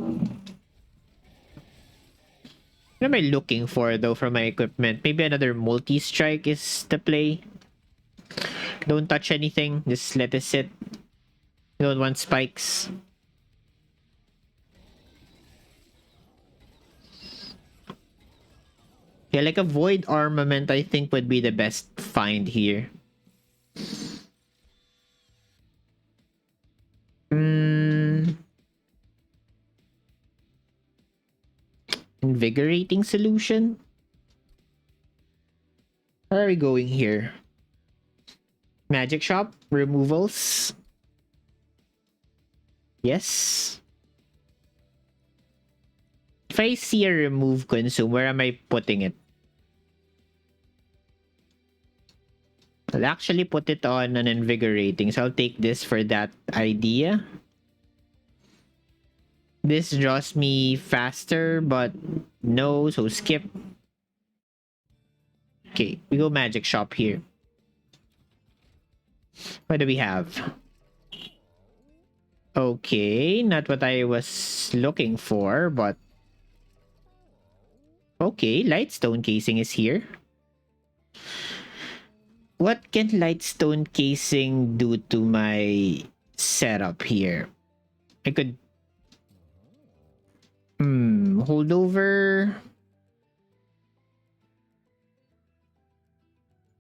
What am I looking for though from my equipment? Maybe another multi-strike is the play. Don't touch anything. Just let it sit. You don't want spikes. Yeah, like a void armament I think would be the best find here. Invigorating solution? Where are we going here? Magic shop? Removals? Yes. If I see a remove consume, where am I putting it? I'll actually put it on an invigorating, so I'll take this for that idea. This draws me faster, but no, so skip. Okay, we go magic shop here. What do we have? Okay, not what I was looking for, but... Okay, Lightstone casing is here. What can Lightstone casing do to my setup here? I could... hold over...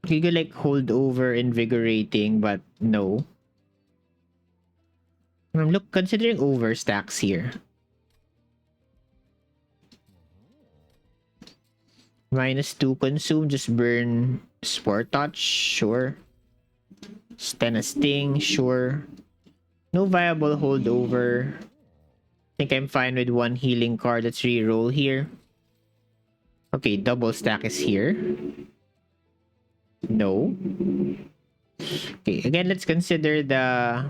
You could like hold over invigorating, but no. I'm considering overstacks here. -2 consume, just burn Spore Touch, sure. Stun a Sting, sure. No viable holdover. Think I'm fine with one healing card. Let's re-roll here. Okay, double stack is here. No. Okay, again, let's consider the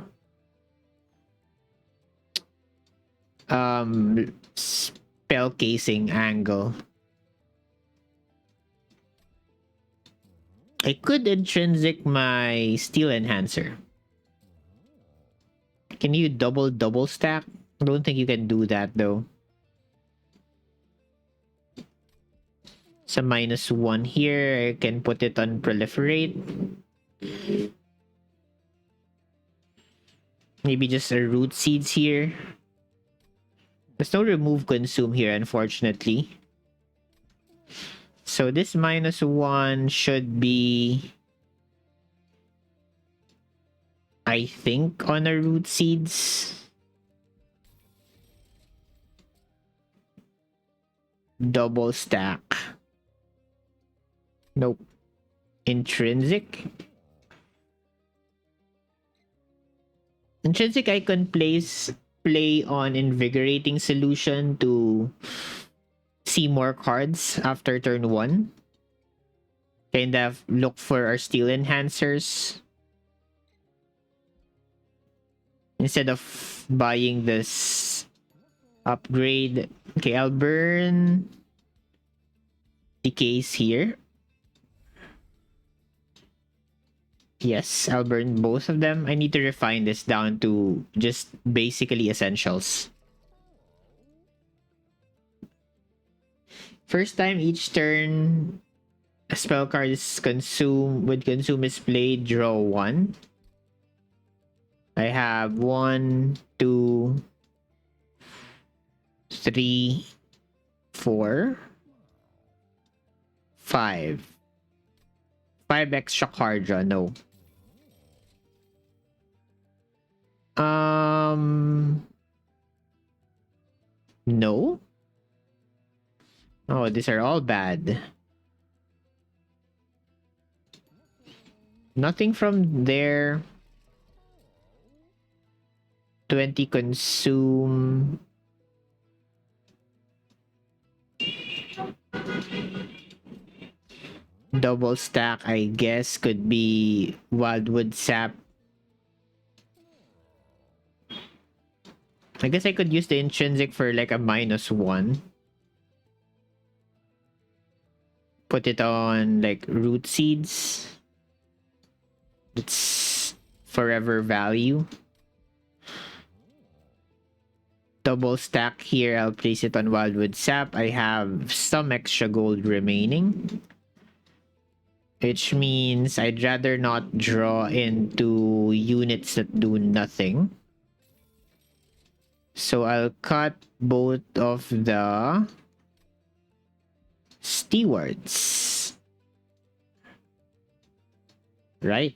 spell casing angle. I could intrinsic my steel enhancer. Can you double stack? I don't think you can do that though. Some -1 here. I can put it on proliferate. Maybe just a root seeds here. There's no remove consume here, unfortunately. So this -1 should be, I think, on a root seeds. Double stack. Nope. Intrinsic. Intrinsic I can play on Invigorating Solution to see more cards after turn 1. Kind of look for our steel enhancers. Instead of buying this upgrade. Okay, I'll burn the case here. Yes, I'll burn both of them. I need to refine this down to just basically essentials. First time each turn a spell card is consume is played, draw 1. I have 1, 2, 3, 4, 5. 5 extra card draw, no. No? Oh, these are all bad. Nothing from there. 20 consume. Double stack, I guess, could be Wildwood Sap. I guess I could use the intrinsic for like a -1. Put it on like root seeds. It's forever value. Double stack here. I'll place it on Wildwood Sap. I have some extra gold remaining. Which means I'd rather not draw into units that do nothing. So I'll cut both of the stewards. Right?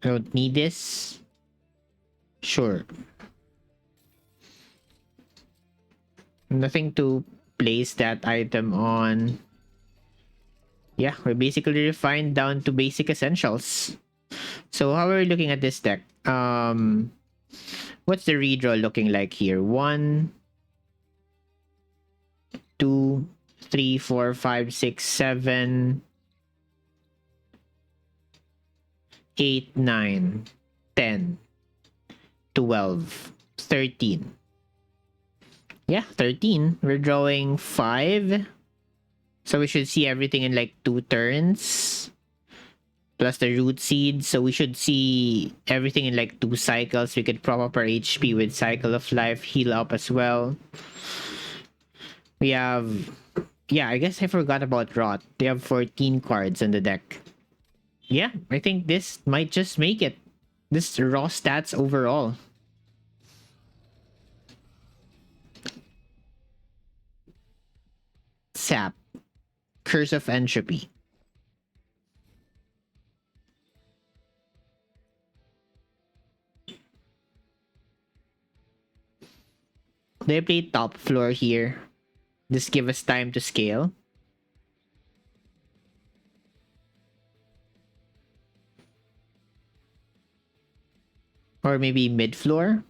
I don't need this. Sure. Nothing to place that item on. Yeah, we're basically refined down to basic essentials. So how are we looking at this deck? What's the redraw looking like here? 1, 2, 3, 4, 5, 6, 7, 8, 9, 10, 12, 13. Yeah, 13. We're drawing 5. So we should see everything in like 2 turns. Plus the root seeds. So we should see everything in like 2 cycles. We could prop up our HP with Cycle of Life, heal up as well. We have... Yeah, I guess I forgot about Rot. They have 14 cards in the deck. Yeah, I think this might just make it. This raw stats overall. Sap. Curse of Entropy. They play top floor here. Just give us time to scale. Or maybe mid-floor.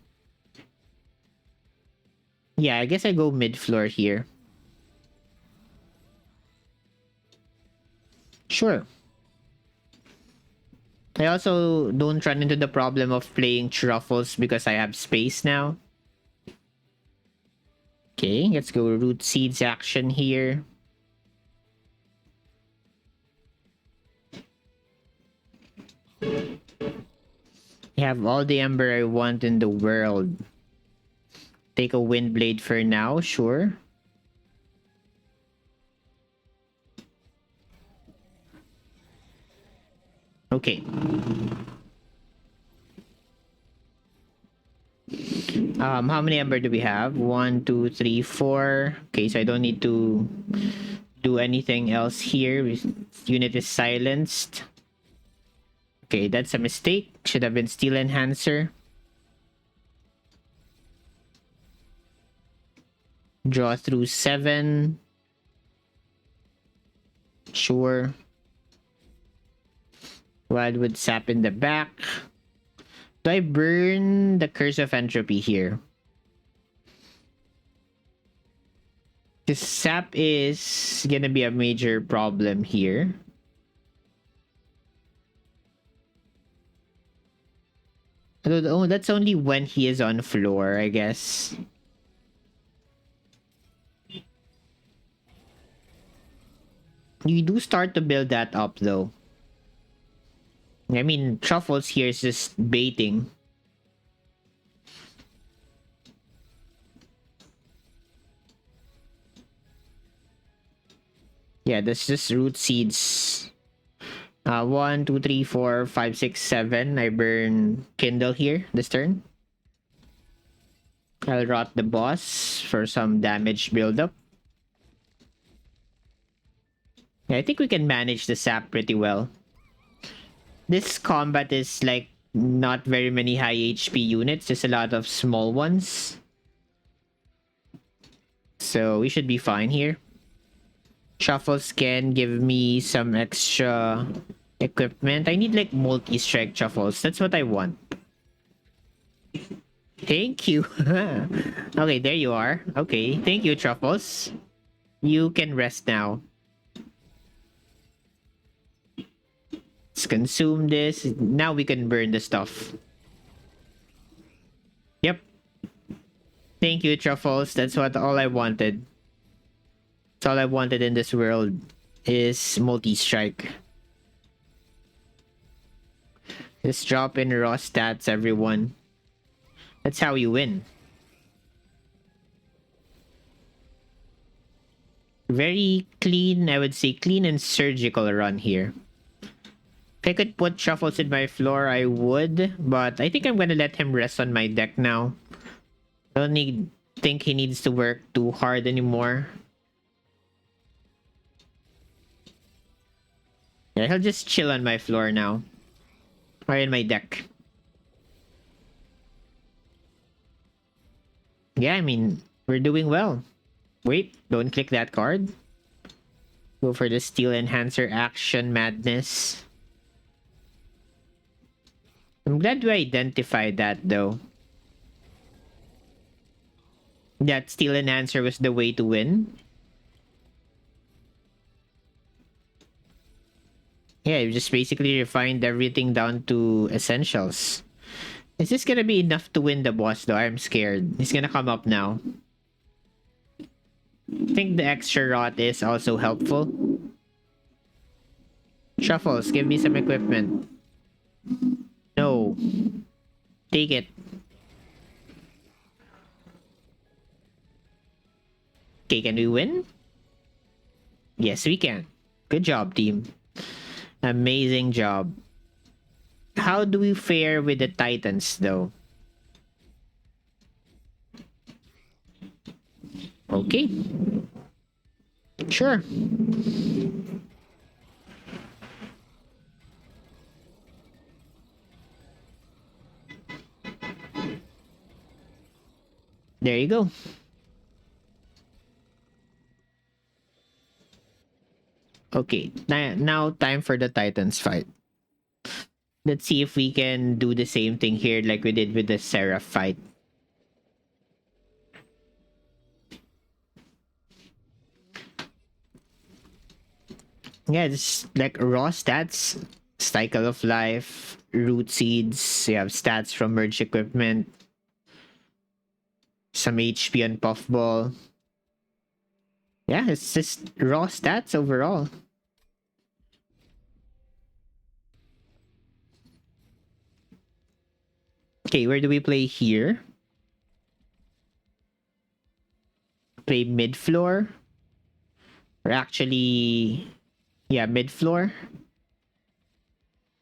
Yeah, I guess I go mid-floor here. Sure. I also don't run into the problem of playing truffles because I have space now. Okay, let's go root seeds action here. I have all the ember I want in the world. Take a wind blade for now, sure. Okay. How many ember do we have? 1, 2, 3, 4. Okay, so I don't need to do anything else here. Unit is silenced. Okay, that's a mistake. Should have been steel enhancer. Draw through 7. Sure. Wildwood sap in the back. Do I burn the Curse of Entropy here? The sap is gonna be a major problem here. Oh, that's only when he is on floor, I guess. You do start to build that up, though. I mean, Truffles here is just baiting. Yeah, that's just root seeds. 1, 2, 3, 4, 5, 6, 7. I burn Kindle here this turn. I'll rot the boss for some damage buildup. Yeah, I think we can manage the sap pretty well. This combat is like not very many high HP units, just a lot of small ones. So we should be fine here. Shuffles can give me some extra equipment. I need like multi-strike shuffles. That's what I want. Thank you. Okay, there you are. Okay, thank you, Truffles. You can rest now. Let's consume this. Now we can burn the stuff. Yep. Thank you, Truffles. That's all I wanted. That's all I wanted in this world is multi-strike. Just drop in raw stats, everyone. That's how you win. Very clean, I would say clean and surgical run here. If I could put Shuffles in my floor, I would. But I think I'm gonna let him rest on my deck now. I don't think he needs to work too hard anymore. Yeah, he'll just chill on my floor now. Or in my deck. Yeah, I mean, we're doing well. Wait, don't click that card. Go for the Steel Enhancer action madness. I'm glad we identified that though. That Steel Enhancer was the way to win. Yeah, you just basically refined everything down to essentials. Is this gonna be enough to win the boss though? I'm scared. He's gonna come up now. I think the extra rot is also helpful. Shuffles, give me some equipment. No. Take it. Okay, can we win? Yes, we can. Good job, team. Amazing job. How do we fare with the Titans, though? Okay. Sure. There you go. Okay, now time for the Titans fight. Let's see if we can do the same thing here like we did with the Seraph fight. Yeah, it's like raw stats, cycle of life, root seeds, you have stats from merge equipment, some HP on puffball. Yeah, it's just raw stats overall. Okay, where do we play here? Play mid floor? Or actually, yeah, mid floor.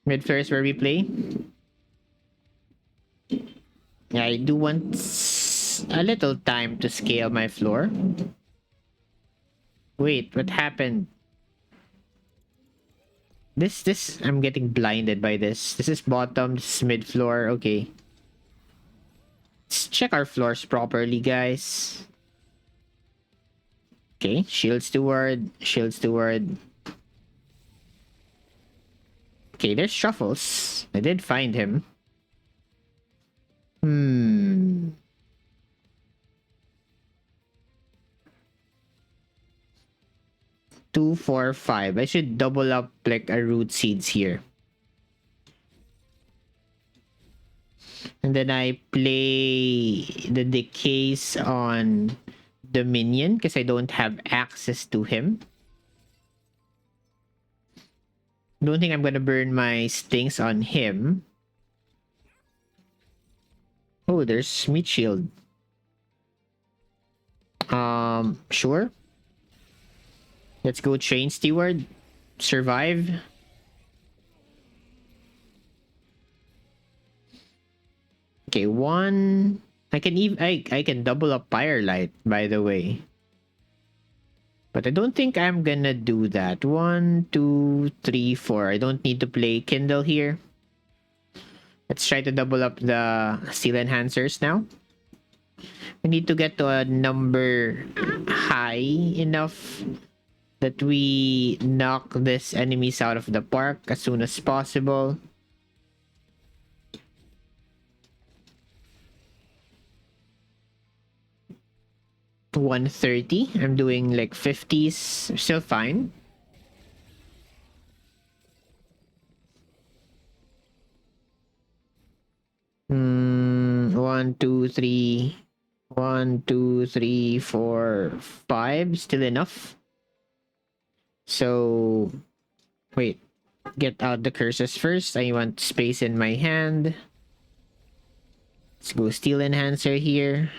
Mid floor is where we play. Yeah, I do want a little time to scale my floor. Wait, what happened? This, I'm getting blinded by this. This is bottom, this is mid floor. Okay. Let's check our floors properly, guys. Okay, shield steward, shield steward. Okay, there's Shuffles. I did find him. 2, 4, 5. I should double up like a root seeds here. And then I play the decays on Dominion because I don't have access to him. Don't think I'm gonna burn my stings on him. Oh, there's Meat Shield. Sure. Let's go Train Steward. Survive. Okay, one. I can double up Pyre Light, by the way. But I don't think I'm gonna do that. 1, 2, 3, 4. I don't need to play Kindle here. Let's try to double up the Steel Enhancers now. We need to get to a number high enough that we knock this enemies out of the park as soon as possible. $130. I'm doing like 50s. Still fine. One, two, three. 1, 2, 3, 4, 5. Still enough. So, wait. Get out the curses first. I want space in my hand. Let's go Steel Enhancer here.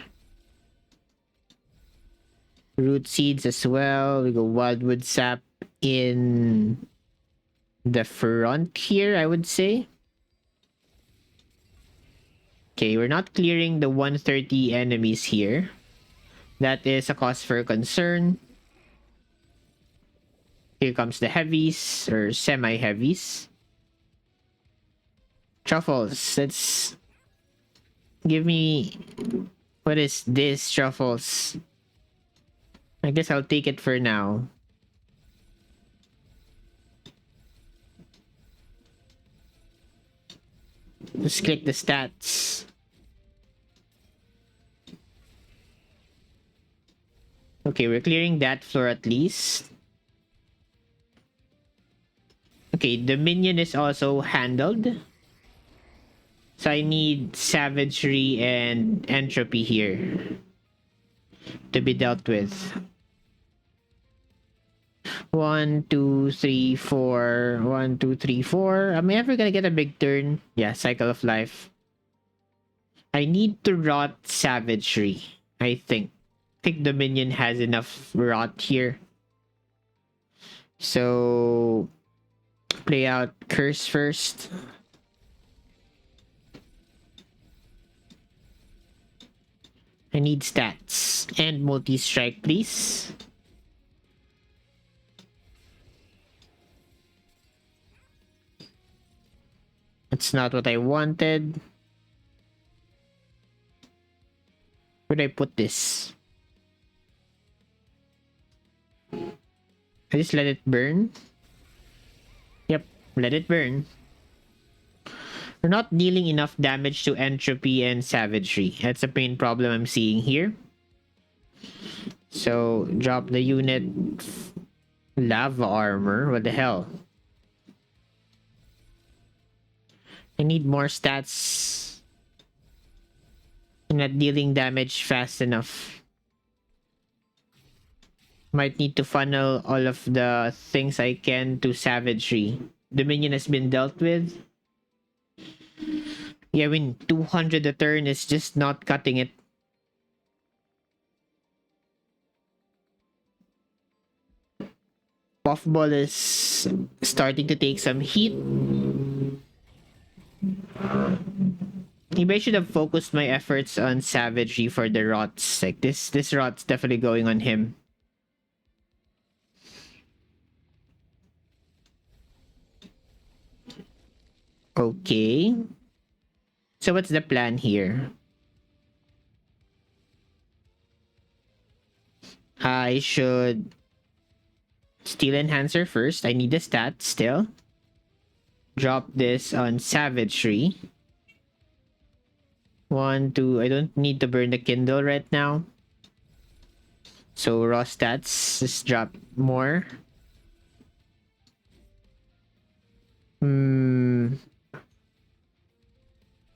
Root Seeds as well. We go Wildwood Sap in the front here, I would say. Okay, we're not clearing the 130 enemies here. That is a cause for concern. Here comes the heavies or semi-heavies. Truffles, let's give me... What is this, Truffles? I guess I'll take it for now. Let's click the stats. Okay, we're clearing that floor at least. Okay, Dominion is also handled. So I need Savagery and Entropy here to be dealt with. 1, 2, 3, 4. 1, 2, 3, 4. Am I ever gonna get a big turn? Yeah, Cycle of Life. I need to rot Savagery, I think. I think Dominion has enough rot here. So, play out Curse first. I need stats and multi-strike, please. That's not what I wanted. Where did I put this? I just let it burn. Yep, let it burn. We're not dealing enough damage to entropy and savagery. That's the main problem I'm seeing here. So drop the unit. Lava armor. What the hell? I need more stats. I'm not dealing damage fast enough. Might need to funnel all of the things I can to savagery. Dominion has been dealt with. Yeah, I mean, 200 a turn is just not cutting it. Puffball is starting to take some heat. Maybe I should have focused my efforts on savagery for the rots. Like this rot's definitely going on him. Okay. So what's the plan here? I should steal enhancer first. I need the stat still. Drop this on savagery. 1, 2. I don't need to burn the kindle right now. So raw stats, just drop more.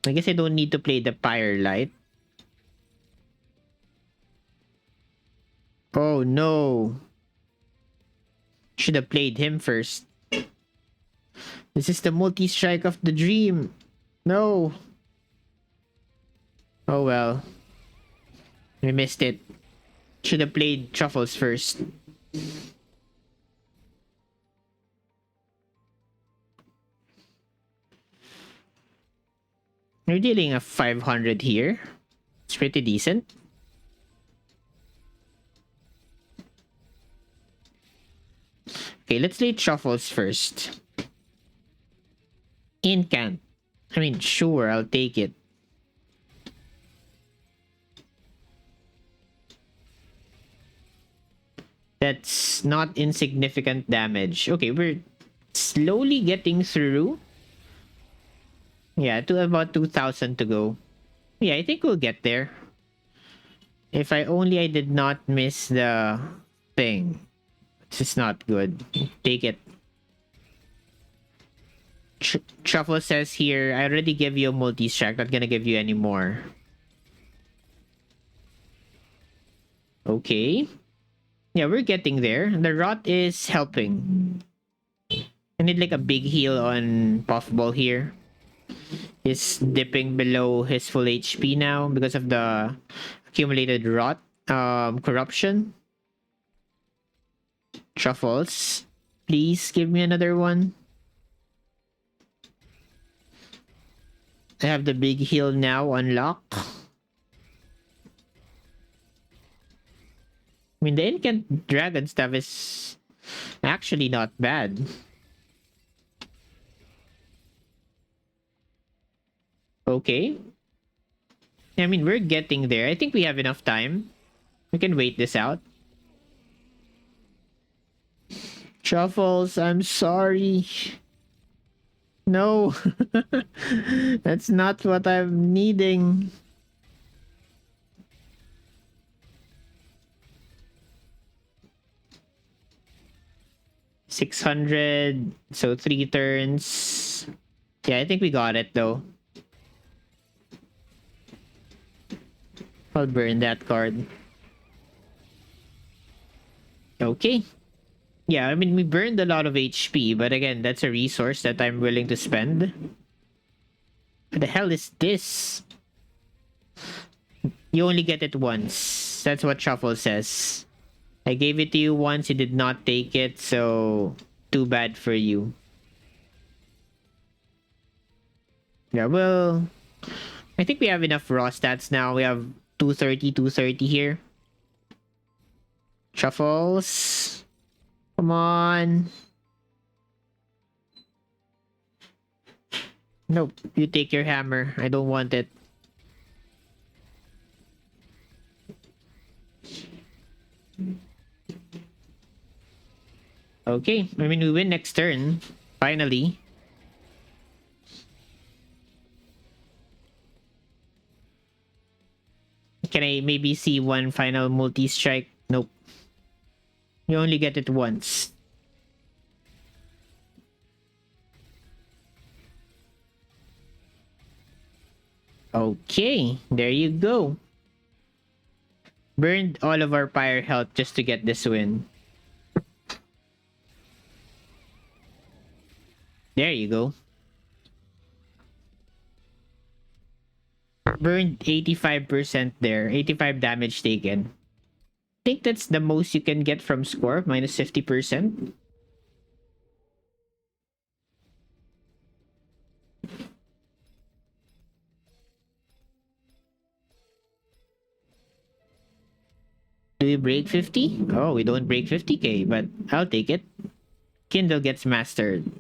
I guess I don't need to play the Pyre light. Oh no. Should have played him first. This is the multi-strike of the dream. No. Oh well. We missed it. Should have played Truffles first. You're dealing a 500 here. It's pretty decent. Okay, let's play Truffles first. Incant. I mean, sure, I'll take it. That's not insignificant damage. Okay, we're slowly getting through. Yeah, to about 2,000 to go. Yeah, I think we'll get there. If I did not miss the thing. It's just not good. Take it. Truffle says here, I already gave you a multi-strike. Not gonna give you any more. Okay. Yeah, we're getting there. The rot is helping. I need like a big heal on Puffball here. He's dipping below his full HP now because of the accumulated rot corruption. Truffles, please give me another one. I have the big heal now unlocked. I mean, the Incant Dragon stuff is actually not bad. Okay. I mean, we're getting there. I think we have enough time. We can wait this out. Truffles, I'm sorry. No. That's not what I'm needing. $600. So 3 turns. Yeah, I think we got it though. I'll burn that card. Okay. Yeah, I mean, we burned a lot of HP, but again, that's a resource that I'm willing to spend. What the hell is this? You only get it once. That's what Shuffle says. I gave it to you once, you did not take it, so too bad for you. Yeah, well, I think we have enough raw stats now. We have 230 here. Shuffles. Come on. Nope, you take your hammer. I don't want it. Okay, I mean, we win next turn. Finally. Can I maybe see one final multi-strike? Nope. You only get it once. Okay, there you go. Burned all of our Pyre health just to get this win. There you go. Burned 85% there. 85 damage taken. I think that's the most you can get from score, minus 50%. Do we break 50? Oh, we don't break 50k, but I'll take it. Kindle gets mastered.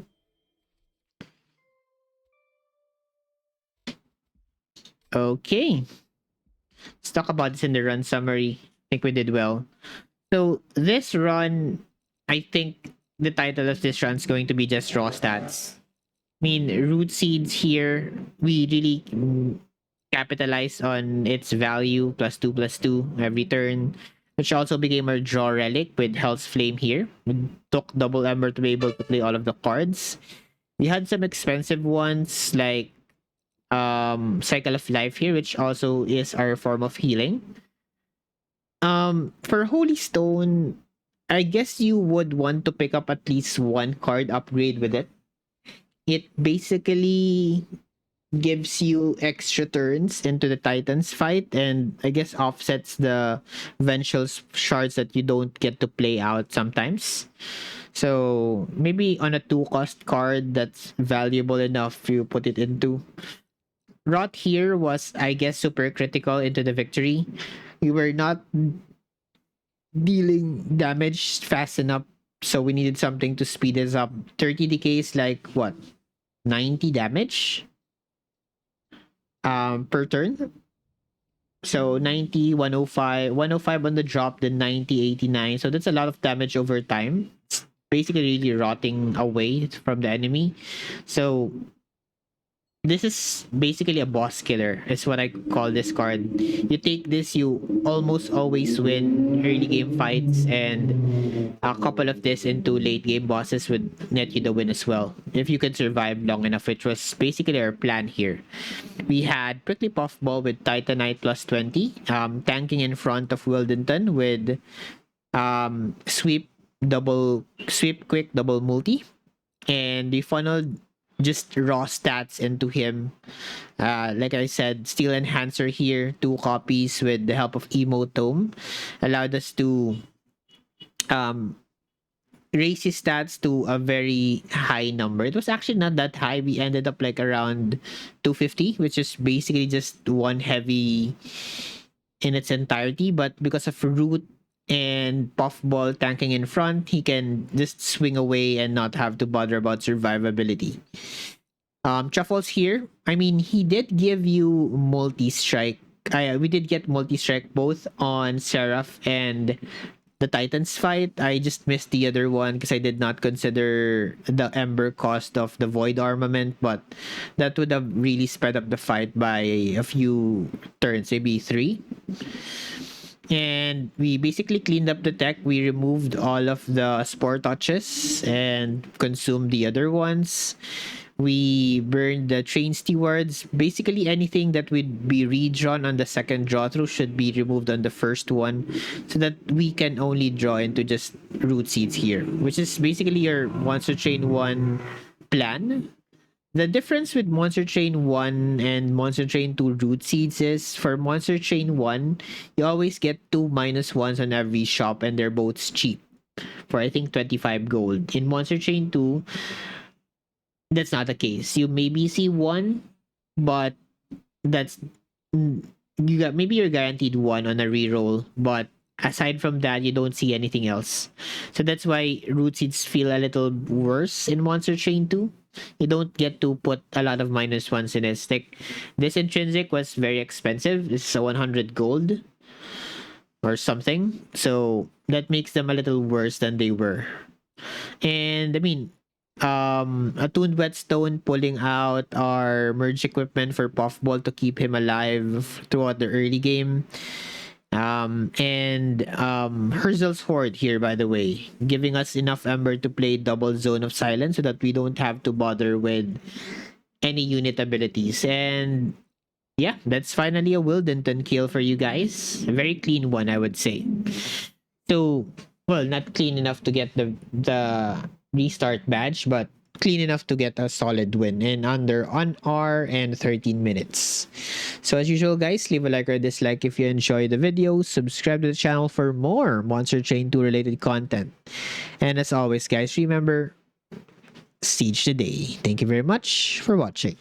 Okay. Let's talk about this in the run summary. I think we did well. So this run, I think the title of this run is going to be just raw stats. I mean, root seeds here, we really capitalized on its value, +2/+2 every turn, which also became our draw relic with Hell's Flame here. We took double Ember to be able to play all of the cards. We had some expensive ones like Cycle of Life here, which also is our form of healing. For Holy Stone, I guess you would want to pick up at least one card upgrade with it. It basically gives you extra turns into the Titans fight, and I guess offsets the Vengeful shards that you don't get to play out sometimes. So maybe on a 2-cost card that's valuable enough, you put it into. Rot here was, I guess, super critical into the victory. We were not dealing damage fast enough, so we needed something to speed us up. 30 decays, like what? 90 damage per turn. So 90, 105, 105 on the drop, then 90, 89. So that's a lot of damage over time. It's basically really rotting away from the enemy. So this is basically a boss killer, is what I call this card. You take this, you almost always win early game fights, and a couple of this into late game bosses would net you the win as well, if you could survive long enough, which was basically our plan here. We had Prickly Puffball with Titanite +20, tanking in front of Wildenton with sweep quick double multi, and we funneled just raw stats into him. Like I said, Steel Enhancer here, 2 copies with the help of Emotome, allowed us to raise his stats to a very high number. It was actually not that high. We ended up like around 250, which is basically just one heavy in its entirety. But because of Root and Puffball tanking in front, he can just swing away and not have to bother about survivability. Truffles here, I mean, he did give you multi-strike. We did get multi-strike both on Seraph and the Titans fight. I just missed the other one because I did not consider the Ember cost of the Void armament, but that would have really sped up the fight by a few turns, maybe 3. And we basically cleaned up the tech. We removed all of the Spore Touches and consumed the other ones. We burned the Train Stewards. Basically anything that would be redrawn on the second draw through should be removed on the first one, so that we can only draw into just root seeds here, which is basically your Monster Train 1 plan. The difference with Monster Train 1 and Monster Train 2 root seeds is, for Monster Train 1, you always get 2 -1s on every shop, and they're both cheap for, I think, 25 gold. In Monster Train 2, that's not the case. You maybe see one, but that's maybe you're guaranteed one on a reroll, but aside from that, you don't see anything else. So that's why root seeds feel a little worse in Monster Train 2. You don't get to put a lot of -1s in this. Like, this intrinsic was very expensive. It's a 100 gold or something. So that makes them a little worse than they were. And I mean, attuned whetstone pulling out our merge equipment for Puffball to keep him alive throughout the early game. And Herzel's Horde here, by the way, giving us enough Ember to play double Zone of Silence so that we don't have to bother with any unit abilities. And yeah, that's finally a Wildenton kill for you guys. A very clean one, I would say. So, well, not clean enough to get the restart badge, but clean enough to get a solid win in under 1 hour and 13 minutes. So as usual, guys, leave a like or dislike if you enjoyed the video. Subscribe to the channel for more Monster Train 2 related content. And as always, guys, remember, Siege the day. Thank you very much for watching.